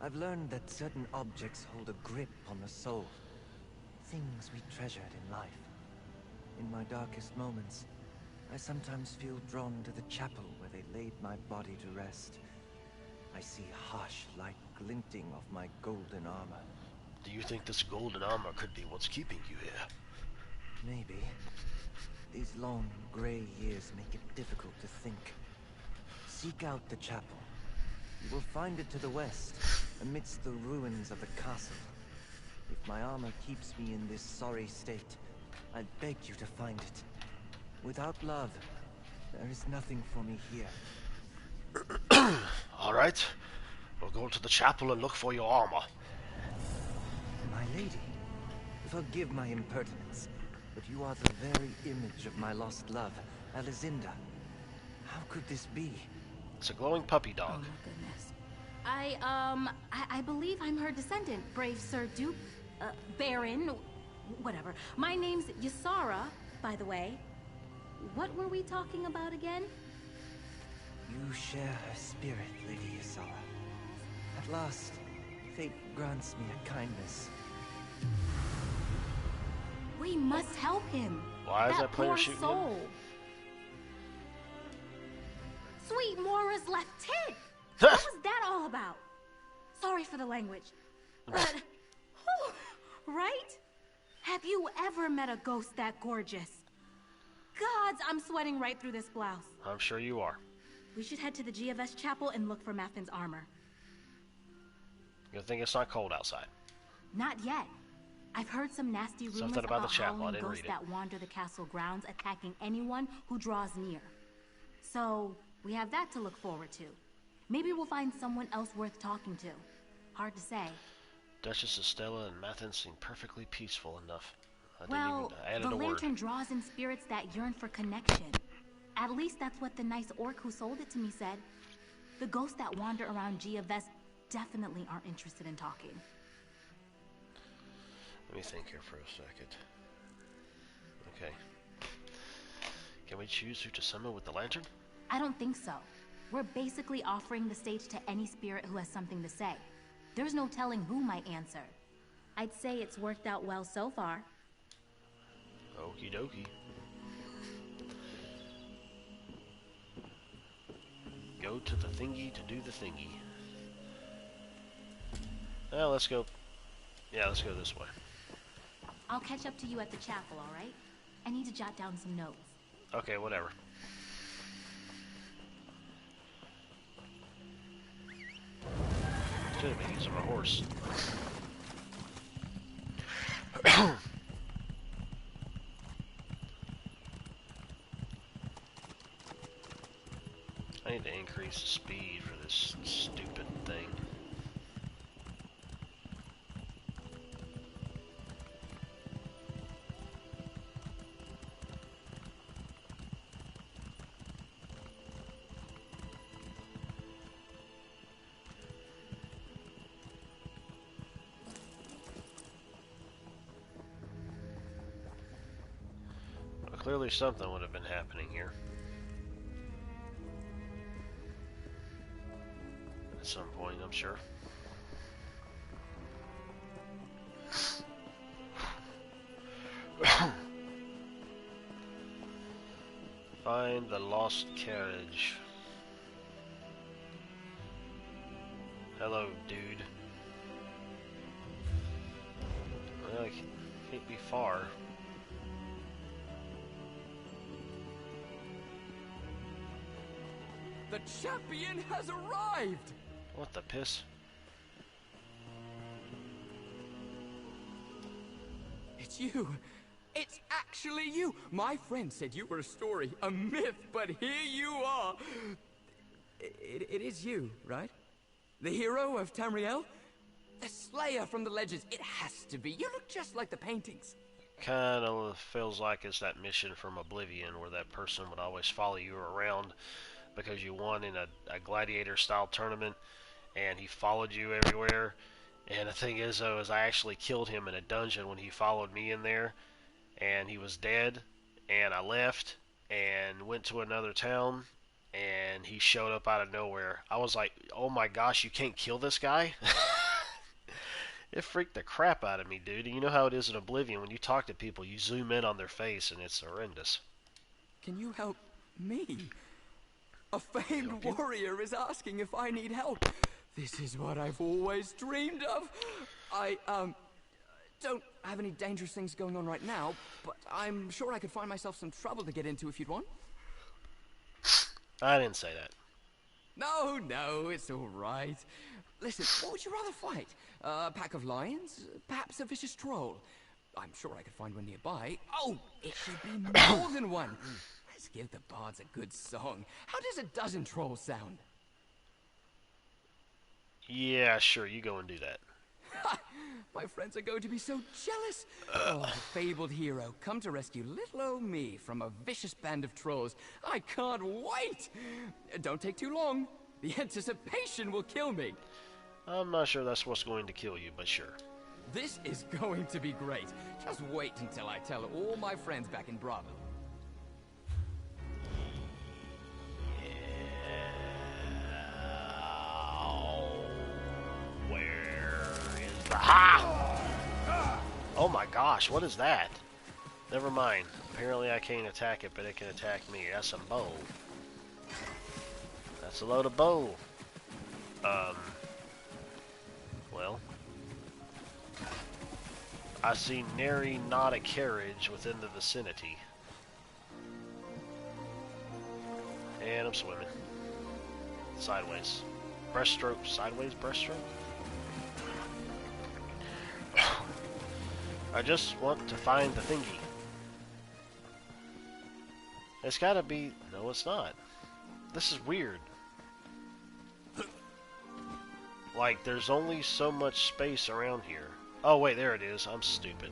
[SPEAKER 7] I've learned that certain objects hold a grip on the soul. Things we treasured in life. In my darkest moments, I sometimes feel drawn to the chapel where they laid my body to rest. I see harsh light glinting off my golden armor.
[SPEAKER 4] Do you think this golden armor could be what's keeping you here?
[SPEAKER 7] Maybe. These long, gray years make it difficult to think. Seek out the chapel. You will find it to the west, amidst the ruins of the castle. If my armor keeps me in this sorry state, I beg you to find it. Without love, there is nothing for me here.
[SPEAKER 4] Alright. We'll go to the chapel and look for your armor.
[SPEAKER 7] My lady, forgive my impertinence, but you are the very image of my lost love, Alizinda. How could this be?
[SPEAKER 4] It's a glowing puppy dog.
[SPEAKER 3] Oh my goodness. I believe I'm her descendant, brave Sir Duke, Baron, whatever. My name's Ysara, by the way. What were we talking about again?
[SPEAKER 7] You share her spirit, Lady Ysara. At last, fate grants me a kindness.
[SPEAKER 3] We must help him.
[SPEAKER 4] Why is that player
[SPEAKER 3] poor
[SPEAKER 4] shooting
[SPEAKER 3] soul.
[SPEAKER 4] him?
[SPEAKER 3] Sweet Mora's left tit. What was that all about? Sorry for the language. But, whew, right? Have you ever met a ghost that gorgeous? Gods, I'm sweating right through this blouse.
[SPEAKER 4] I'm sure you are.
[SPEAKER 3] We should head to the Gioves Chapel and look for Mathen's armor.
[SPEAKER 4] Good thing it's not cold outside.
[SPEAKER 3] Not yet. I've heard some nasty rumors
[SPEAKER 4] Something about the chapel, I
[SPEAKER 3] howling
[SPEAKER 4] didn't
[SPEAKER 3] ghosts
[SPEAKER 4] read it.
[SPEAKER 3] that wander the castle grounds, attacking anyone who draws near. So, we have that to look forward to. Maybe we'll find someone else worth talking to. Hard to say.
[SPEAKER 4] Duchess Estella and Mathen seem perfectly peaceful enough.
[SPEAKER 3] Well,
[SPEAKER 4] I added
[SPEAKER 3] the
[SPEAKER 4] a word.
[SPEAKER 3] lantern draws in spirits that yearn for connection. At least that's what the nice orc who sold it to me said. The ghosts that wander around Gioves definitely aren't interested in talking.
[SPEAKER 4] Let me think here for a second. Okay. Can we choose who to summon with the lantern?
[SPEAKER 3] I don't think so. We're basically offering the stage to any spirit who has something to say. There's no telling who might answer. I'd say it's worked out well so far.
[SPEAKER 4] Okie dokie. Go to the thingy to do the thingy. Well, let's go. Yeah, let's go this way.
[SPEAKER 3] I'll catch up to you at the chapel, alright? I need to jot down some notes.
[SPEAKER 4] Okay, whatever. could have been using my horse. I need to increase the speed for this stupid thing. Well, clearly something would have been happening here. At some point, I'm sure. Find the lost carriage. Hello, dude. Well, it can't be far.
[SPEAKER 10] The champion has arrived!
[SPEAKER 4] What the piss?
[SPEAKER 10] It's you. It's actually you. My friend said you were a story, a myth, but here you are. It is you, right? The hero of Tamriel? The slayer from the legends. It has to be. You look just like the paintings.
[SPEAKER 4] Kind of feels like it's that mission from Oblivion where that person would always follow you around because you won in a gladiator-style tournament, and he followed you everywhere. And the thing is, though, is I actually killed him in a dungeon when he followed me in there, and he was dead, and I left and went to another town, and he showed up out of nowhere. I was like, oh my gosh, you can't kill this guy? It freaked the crap out of me, dude. And you know how it is in Oblivion, when you talk to people, you zoom in on their face, and it's horrendous.
[SPEAKER 10] Can you help me? A famed warrior is asking if I need help. This is what I've always dreamed of. I, don't have any dangerous things going on right now, but I'm sure I could find myself some trouble to get into if you'd want.
[SPEAKER 4] I didn't say that.
[SPEAKER 10] No, it's all right. Listen, what would you rather fight? A pack of lions? Perhaps a vicious troll? I'm sure I could find one nearby. Oh, it should be more than one. Let's give the bards a good song. How does a dozen trolls sound?
[SPEAKER 4] Yeah, sure, you go and do that.
[SPEAKER 10] My friends are going to be so jealous. Oh, the fabled hero, come to rescue little old me from a vicious band of trolls. I can't wait! Don't take too long. The anticipation will kill me.
[SPEAKER 4] I'm not sure that's what's going to kill you, but sure.
[SPEAKER 10] This is going to be great. Just wait until I tell all my friends back in Bravo.
[SPEAKER 4] Oh my gosh, what is that? Never mind. Apparently I can't attack it, but it can attack me. That's a bow. That's a load of bow. Well. I see nary not a carriage within the vicinity. And I'm swimming. Sideways. Breaststroke, sideways breaststroke? I just want to find the thingy. It's gotta be... No, it's not. This is weird. Like, there's only so much space around here. Oh, wait, there it is. I'm stupid.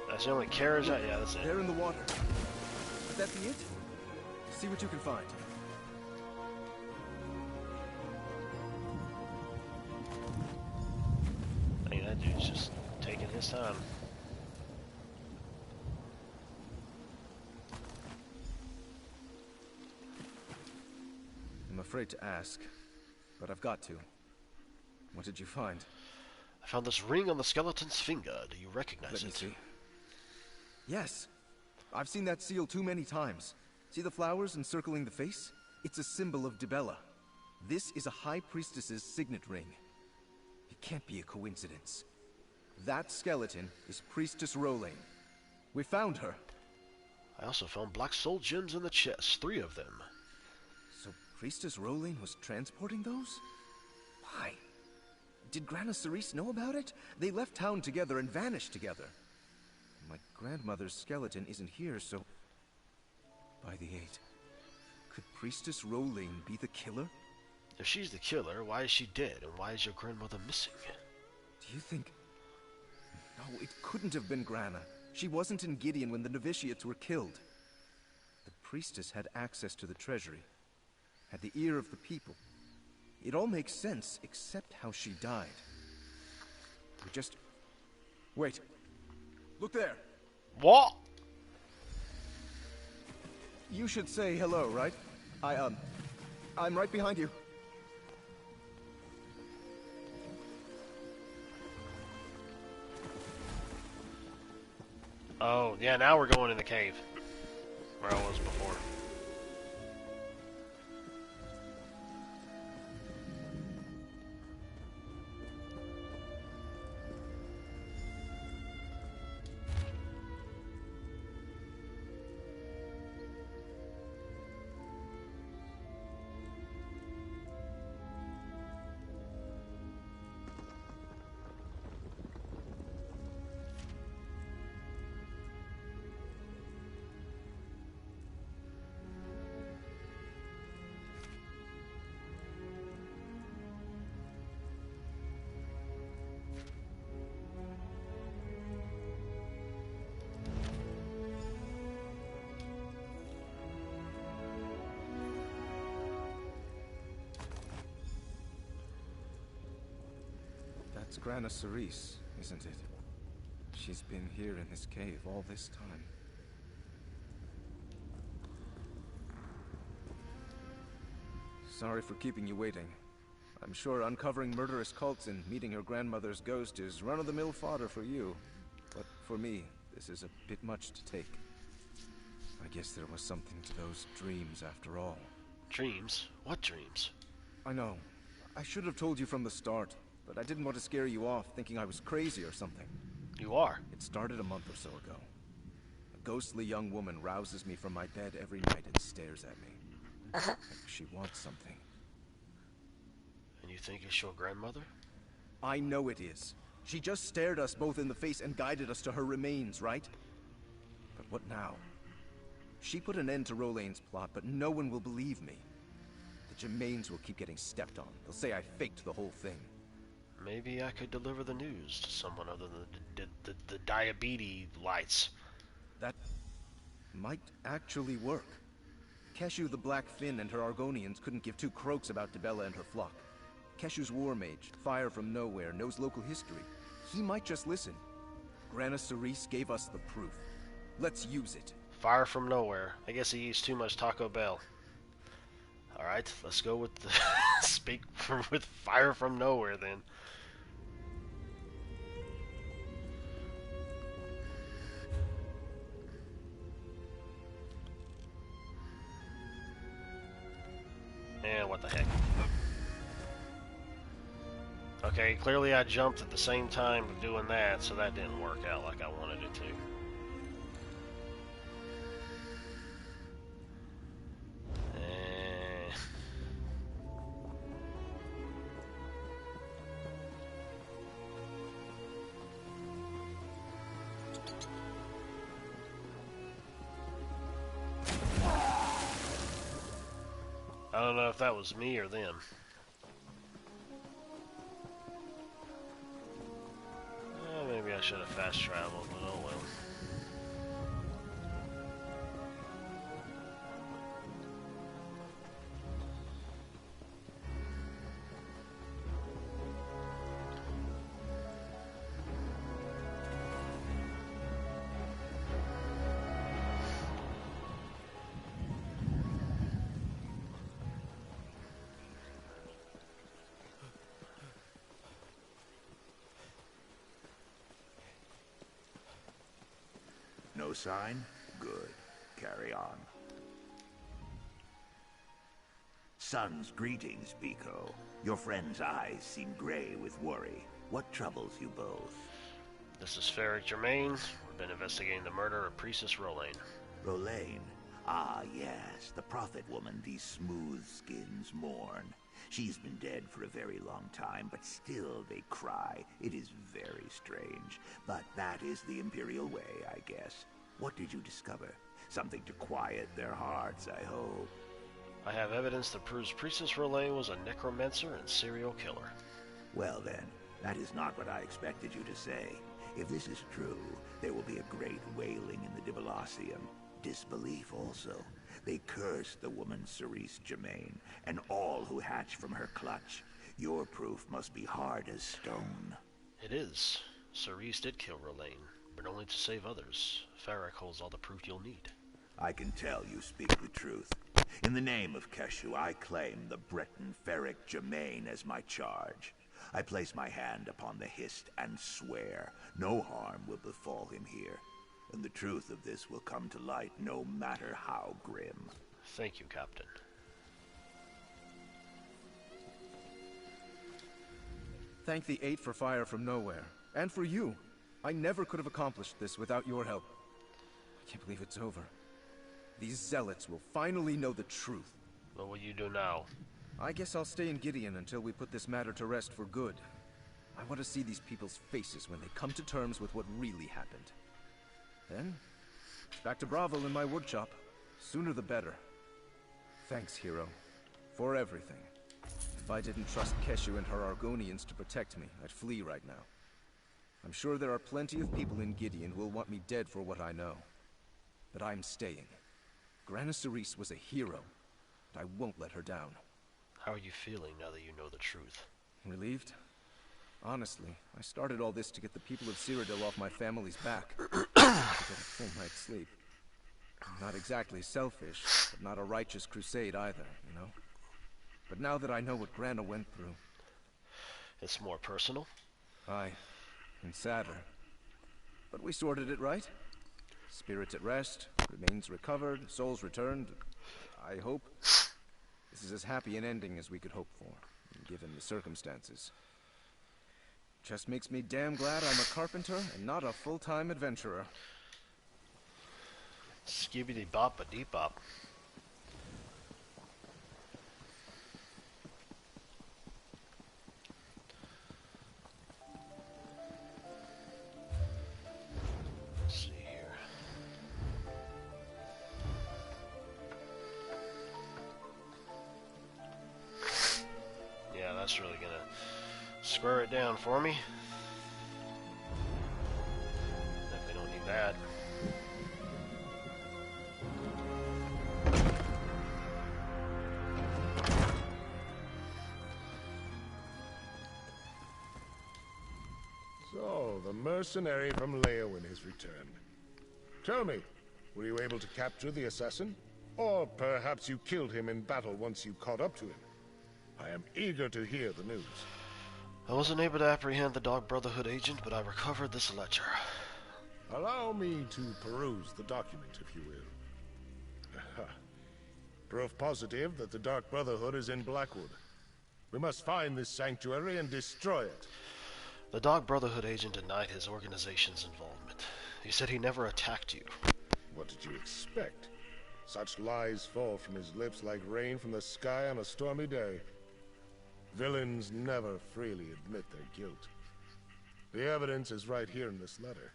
[SPEAKER 4] That's the only carriage I... Yeah, that's it.
[SPEAKER 8] They're in the water. Would that be it? See what you can find.
[SPEAKER 4] Hey, that dude's just taking his time.
[SPEAKER 8] I'm afraid to ask, but I've got to. What did you find?
[SPEAKER 4] I found this ring on the skeleton's finger. Do you recognize
[SPEAKER 8] Let
[SPEAKER 4] it?
[SPEAKER 8] me see. Yes. I've seen that seal too many times. See the flowers encircling the face? It's a symbol of Dibella. This is a High Priestess's signet ring. It can't be a coincidence. That skeleton is Priestess Rowlane. We found her.
[SPEAKER 4] I also found black soul gems in the chest. 3 of them.
[SPEAKER 8] So Priestess Rowlene was transporting those? Why? Did Grana Cerise know about it? They left town together and vanished together. My grandmother's skeleton isn't here, so... By the 8. Could Priestess Rowlene be the killer?
[SPEAKER 4] If she's the killer, why is she dead, and why is your grandmother missing?
[SPEAKER 8] Do you think... No, it couldn't have been Grana. She wasn't in Gideon when the novitiates were killed. The Priestess had access to the treasury, had the ear of the people. It all makes sense, except how she died. We just... Wait. Look there.
[SPEAKER 4] What?
[SPEAKER 8] You should say hello, right? I'm right behind you.
[SPEAKER 4] Oh, yeah, now we're going in the cave. Where I was before.
[SPEAKER 8] That's Grana Cerise, isn't it? She's been here in this cave all this time. Sorry for keeping you waiting. I'm sure uncovering murderous cults and meeting her grandmother's ghost is run-of-the-mill fodder for you. But for me, this is a bit much to take. I guess there was something to those dreams after all.
[SPEAKER 4] Dreams? What dreams?
[SPEAKER 8] I know. I should have told you from the start, but I didn't want to scare you off thinking I was crazy or something.
[SPEAKER 4] You are?
[SPEAKER 8] It started a month or so ago. A ghostly young woman rouses me from my bed every night and stares at me. Like she wants something.
[SPEAKER 4] And you think it's your grandmother?
[SPEAKER 8] I know it is. She just stared us both in the face and guided us to her remains, right? But what now? She put an end to Rowlane's plot, but no one will believe me. The Germains will keep getting stepped on. They'll say I faked the whole thing.
[SPEAKER 4] Maybe I could deliver the news to someone other than the diabetes lights.
[SPEAKER 8] That might actually work. Keshu the Black Fin and her Argonians couldn't give two croaks about Dibella and her flock. Keshu's war mage, Fire from Nowhere, knows local history. He might just listen. Grana Cerise gave us the proof. Let's use it.
[SPEAKER 4] Fire from Nowhere. I guess he eats too much Taco Bell. Alright, let's go with the with Fire from Nowhere then. And what the heck. Okay, clearly I jumped at the same time of doing that, so that didn't work out like I wanted it to. I don't know if that was me or them. Maybe I should have fast traveled, but oh well.
[SPEAKER 11] No sign? Good. Carry on. Son's greetings, Biko. Your friend's eyes seem gray with worry. What troubles you both?
[SPEAKER 4] This is Ferric Germain. We've been investigating the murder of Priestess Rowlane.
[SPEAKER 11] Rowlane? Ah, yes, the prophet woman these smooth skins mourn. She's been dead for a very long time, but still they cry. It is very strange, but that is the Imperial way, I guess. What did you discover? Something to quiet their hearts, I hope.
[SPEAKER 4] I have evidence that proves Priestess Relay was a necromancer and serial killer.
[SPEAKER 11] Well then, that is not what I expected you to say. If this is true, there will be a great wailing in the Dibalacium. Disbelief also. They curse the woman Cerise Germain, and all who hatch from her clutch. Your proof must be hard as stone.
[SPEAKER 4] It is. Cerise did kill Relaine, but only to save others. Farrak holds all the proof you'll need.
[SPEAKER 11] I can tell you speak the truth. In the name of Keshu, I claim the Breton Farrak Germain as my charge. I place my hand upon the Hist and swear no harm will befall him here. And the truth of this will come to light no matter how grim.
[SPEAKER 4] Thank you, Captain.
[SPEAKER 8] Thank the Eight for fire from nowhere. And for you. I never could have accomplished this without your help. I can't believe it's over. These zealots will finally know the truth.
[SPEAKER 4] What will you do now?
[SPEAKER 8] I guess I'll stay in Gideon until we put this matter to rest for good. I want to see these people's faces when they come to terms with what really happened. Then, back to Bravo in my woodshop. Sooner the better. Thanks, hero. For everything. If I didn't trust Keshu and her Argonians to protect me, I'd flee right now. I'm sure there are plenty of people in Gideon who will want me dead for what I know. But I'm staying. Grana Cerise was a hero, and I won't let her down.
[SPEAKER 4] How are you feeling now that you know the truth?
[SPEAKER 8] Relieved? Honestly, I started all this to get the people of Cyrodiil off my family's back. To get a full night's sleep. Not exactly selfish, but not a righteous crusade either, you know? But now that I know what Grana went through...
[SPEAKER 4] It's more personal?
[SPEAKER 8] Aye, and sadder. But we sorted it right. Spirits at rest, remains recovered, souls returned. I hope. This is as happy an ending as we could hope for, given the circumstances. Just makes me damn glad I'm a carpenter and not a full-time adventurer.
[SPEAKER 4] Skibbity-bop-a-dee-bop. Let's see here. Yeah, that's really gonna square it down for me. Definitely don't need that.
[SPEAKER 6] So, the mercenary from Leowin has returned. Tell me, were you able to capture the assassin? Or perhaps you killed him in battle once you caught up to him? I am eager to hear the news.
[SPEAKER 4] I wasn't able to apprehend the Dark Brotherhood agent, but I recovered this ledger.
[SPEAKER 6] Allow me to peruse the document, if you will. Proof positive that the Dark Brotherhood is in Blackwood. We must find this sanctuary and destroy it.
[SPEAKER 4] The Dark Brotherhood agent denied his organization's involvement. He said he never attacked you.
[SPEAKER 6] What did you expect? Such lies fall from his lips like rain from the sky on a stormy day. Villains never freely admit their guilt. The evidence is right here in this letter.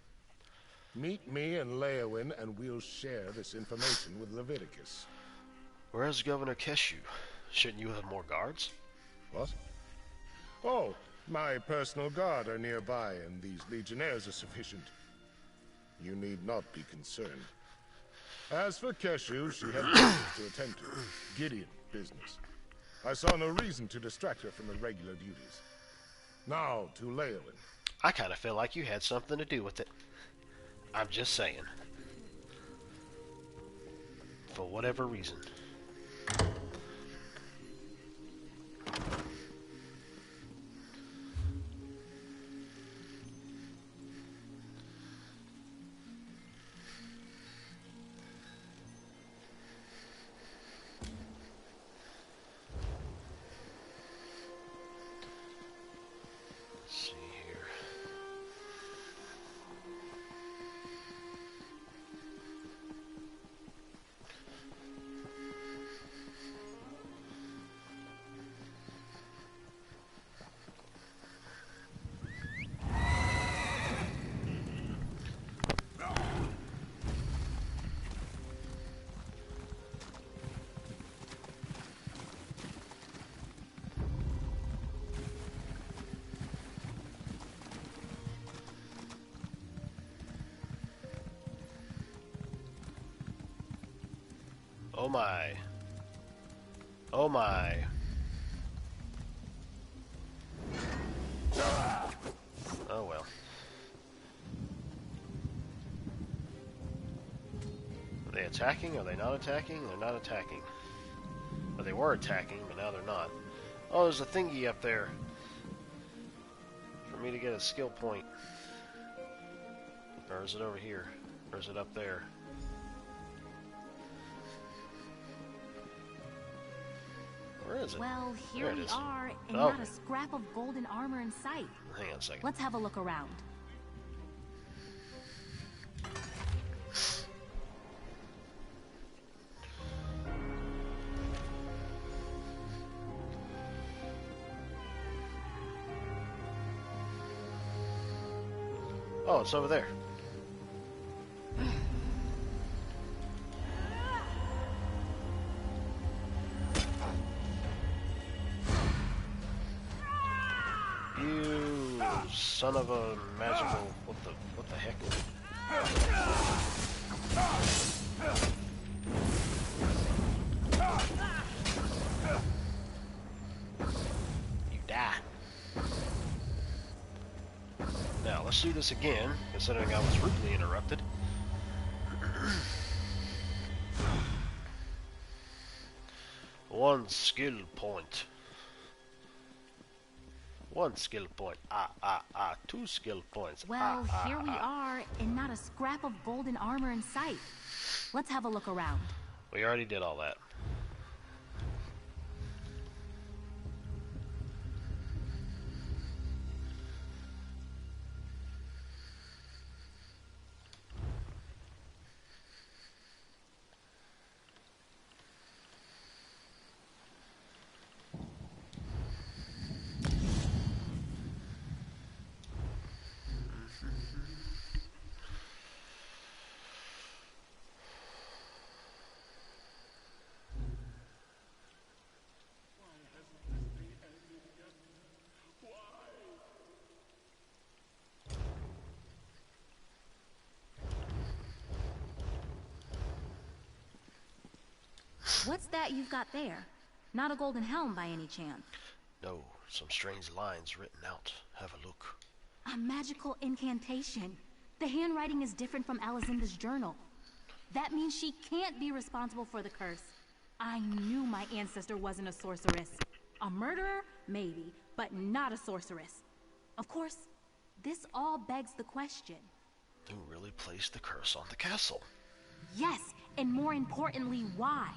[SPEAKER 6] Meet me in Leowin and we'll share this information with Leviticus.
[SPEAKER 4] Where's Governor Keshu? Shouldn't you have more guards?
[SPEAKER 6] What? Oh, my personal guard are nearby and these legionnaires are sufficient. You need not be concerned. As for Keshu, she had business to attend to. Gideon business. I saw no reason to distract her from her regular duties. Now to Leowin.
[SPEAKER 4] I kind of feel like you had something to do with it. I'm just saying. For whatever reason. Oh my. Oh my. Oh well. Are they attacking? Are they not attacking? They're not attacking. Well, they were attacking, but now they're not. Oh, there's a thingy up there. For me to get a skill point. Or is it over here? Or is it up there? Where is it?
[SPEAKER 3] Well, here
[SPEAKER 4] There it
[SPEAKER 3] we
[SPEAKER 4] is.
[SPEAKER 3] are, and
[SPEAKER 4] Oh.
[SPEAKER 3] not a scrap of golden armor in sight.
[SPEAKER 4] Hang on a second.
[SPEAKER 3] Let's have a look around.
[SPEAKER 4] Oh, it's over there. You son of a magical... What the heck? You die. Now, let's do this again, considering I was rudely interrupted. One skill point. One skill point. Two skill points.
[SPEAKER 3] Well, here we are, and not a scrap of golden armor in sight. Let's have a look around.
[SPEAKER 4] We already did all that.
[SPEAKER 3] What's that you've got there? Not a golden helm by any chance.
[SPEAKER 4] No, some strange lines written out. Have a look.
[SPEAKER 3] A magical incantation. The handwriting is different from Alizinda's journal. That means she can't be responsible for the curse. I knew my ancestor wasn't a sorceress. A murderer? Maybe, but not a sorceress. Of course, this all begs the question.
[SPEAKER 4] Who really placed the curse on the castle?
[SPEAKER 3] Yes, and more importantly, why?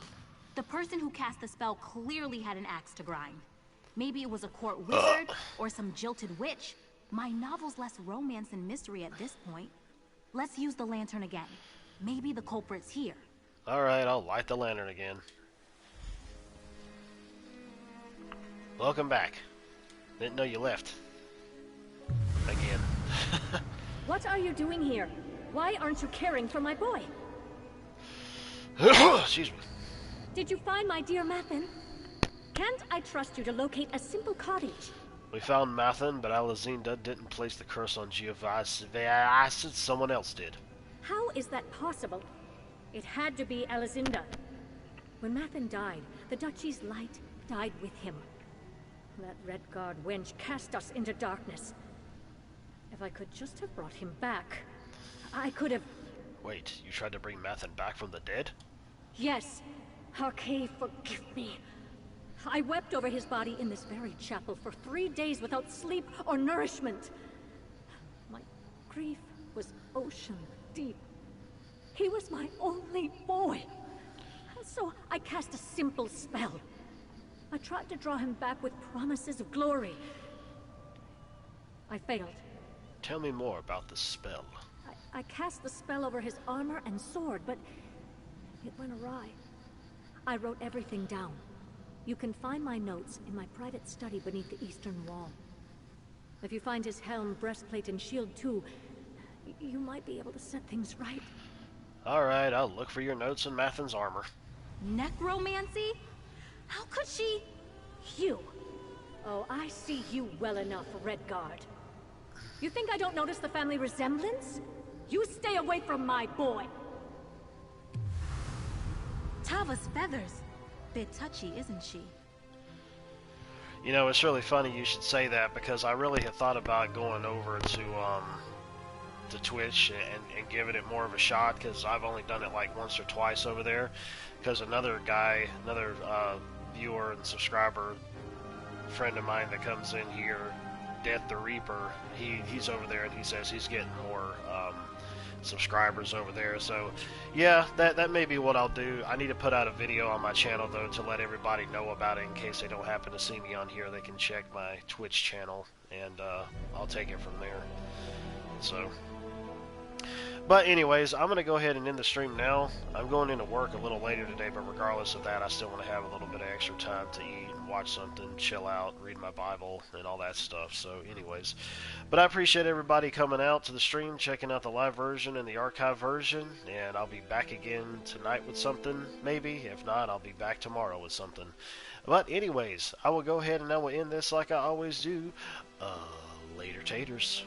[SPEAKER 3] The person who cast the spell clearly had an axe to grind. Maybe it was a court wizard or some jilted witch. My novel's less romance and mystery at this point. Let's use the lantern again. Maybe the culprit's here.
[SPEAKER 4] Alright, I'll light the lantern again. Welcome back. Didn't know you left. Again.
[SPEAKER 5] What are you doing here? Why aren't you caring for my boy?
[SPEAKER 4] Excuse me.
[SPEAKER 5] Did you find my dear Mathen? Can't I trust you to locate a simple cottage?
[SPEAKER 4] We found Mathen, but Alizinda didn't place the curse on Giovanni. Someone else did.
[SPEAKER 5] How is that possible? It had to be Alizinda. When Mathen died, the Duchy's light died with him. That Redguard wench cast us into darkness. If I could just have brought him back, I could have...
[SPEAKER 4] Wait, you tried to bring Mathen back from the dead?
[SPEAKER 5] Yes. Arkay, forgive me. I wept over his body in this very chapel for 3 days without sleep or nourishment. My grief was ocean deep. He was my only boy. So I cast a simple spell. I tried to draw him back with promises of glory. I failed.
[SPEAKER 4] Tell me more about the spell.
[SPEAKER 5] I cast the spell over his armor and sword, but it went awry. I wrote everything down. You can find my notes in my private study beneath the eastern wall. If you find his helm, breastplate, and shield too, you might be able to set things right.
[SPEAKER 4] Alright, I'll look for your notes in Mathen's armor.
[SPEAKER 3] Necromancy? How could she...
[SPEAKER 5] You. Oh, I see you well enough, Redguard. You think I don't notice the family resemblance? You stay away from my boy!
[SPEAKER 3] Tava's feathers. Bit touchy, isn't she?
[SPEAKER 4] You know, it's really funny you should say that, because I really had thought about going over to Twitch and giving it more of a shot, because I've only done it like once or twice over there, because another guy, another viewer and subscriber friend of mine that comes in here, Death the Reaper, he's over there and he says he's getting more subscribers over there. So yeah, that may be what I'll do. I need to put out a video on my channel though to let everybody know about it, in case they don't happen to see me on here. They can check my Twitch channel, and I'll take it from there. So, but anyways, I'm going to go ahead and end the stream now. I'm going into work a little later today, but regardless of that, I still want to have a little bit of extra time to eat, watch something, chill out, read my Bible, and all that stuff. So anyways, but I appreciate everybody coming out to the stream, checking out the live version and the archive version, and I'll be back again tonight with something, maybe. If not, I'll be back tomorrow with something. But anyways, I will go ahead and I will end this like I always do. Later, taters.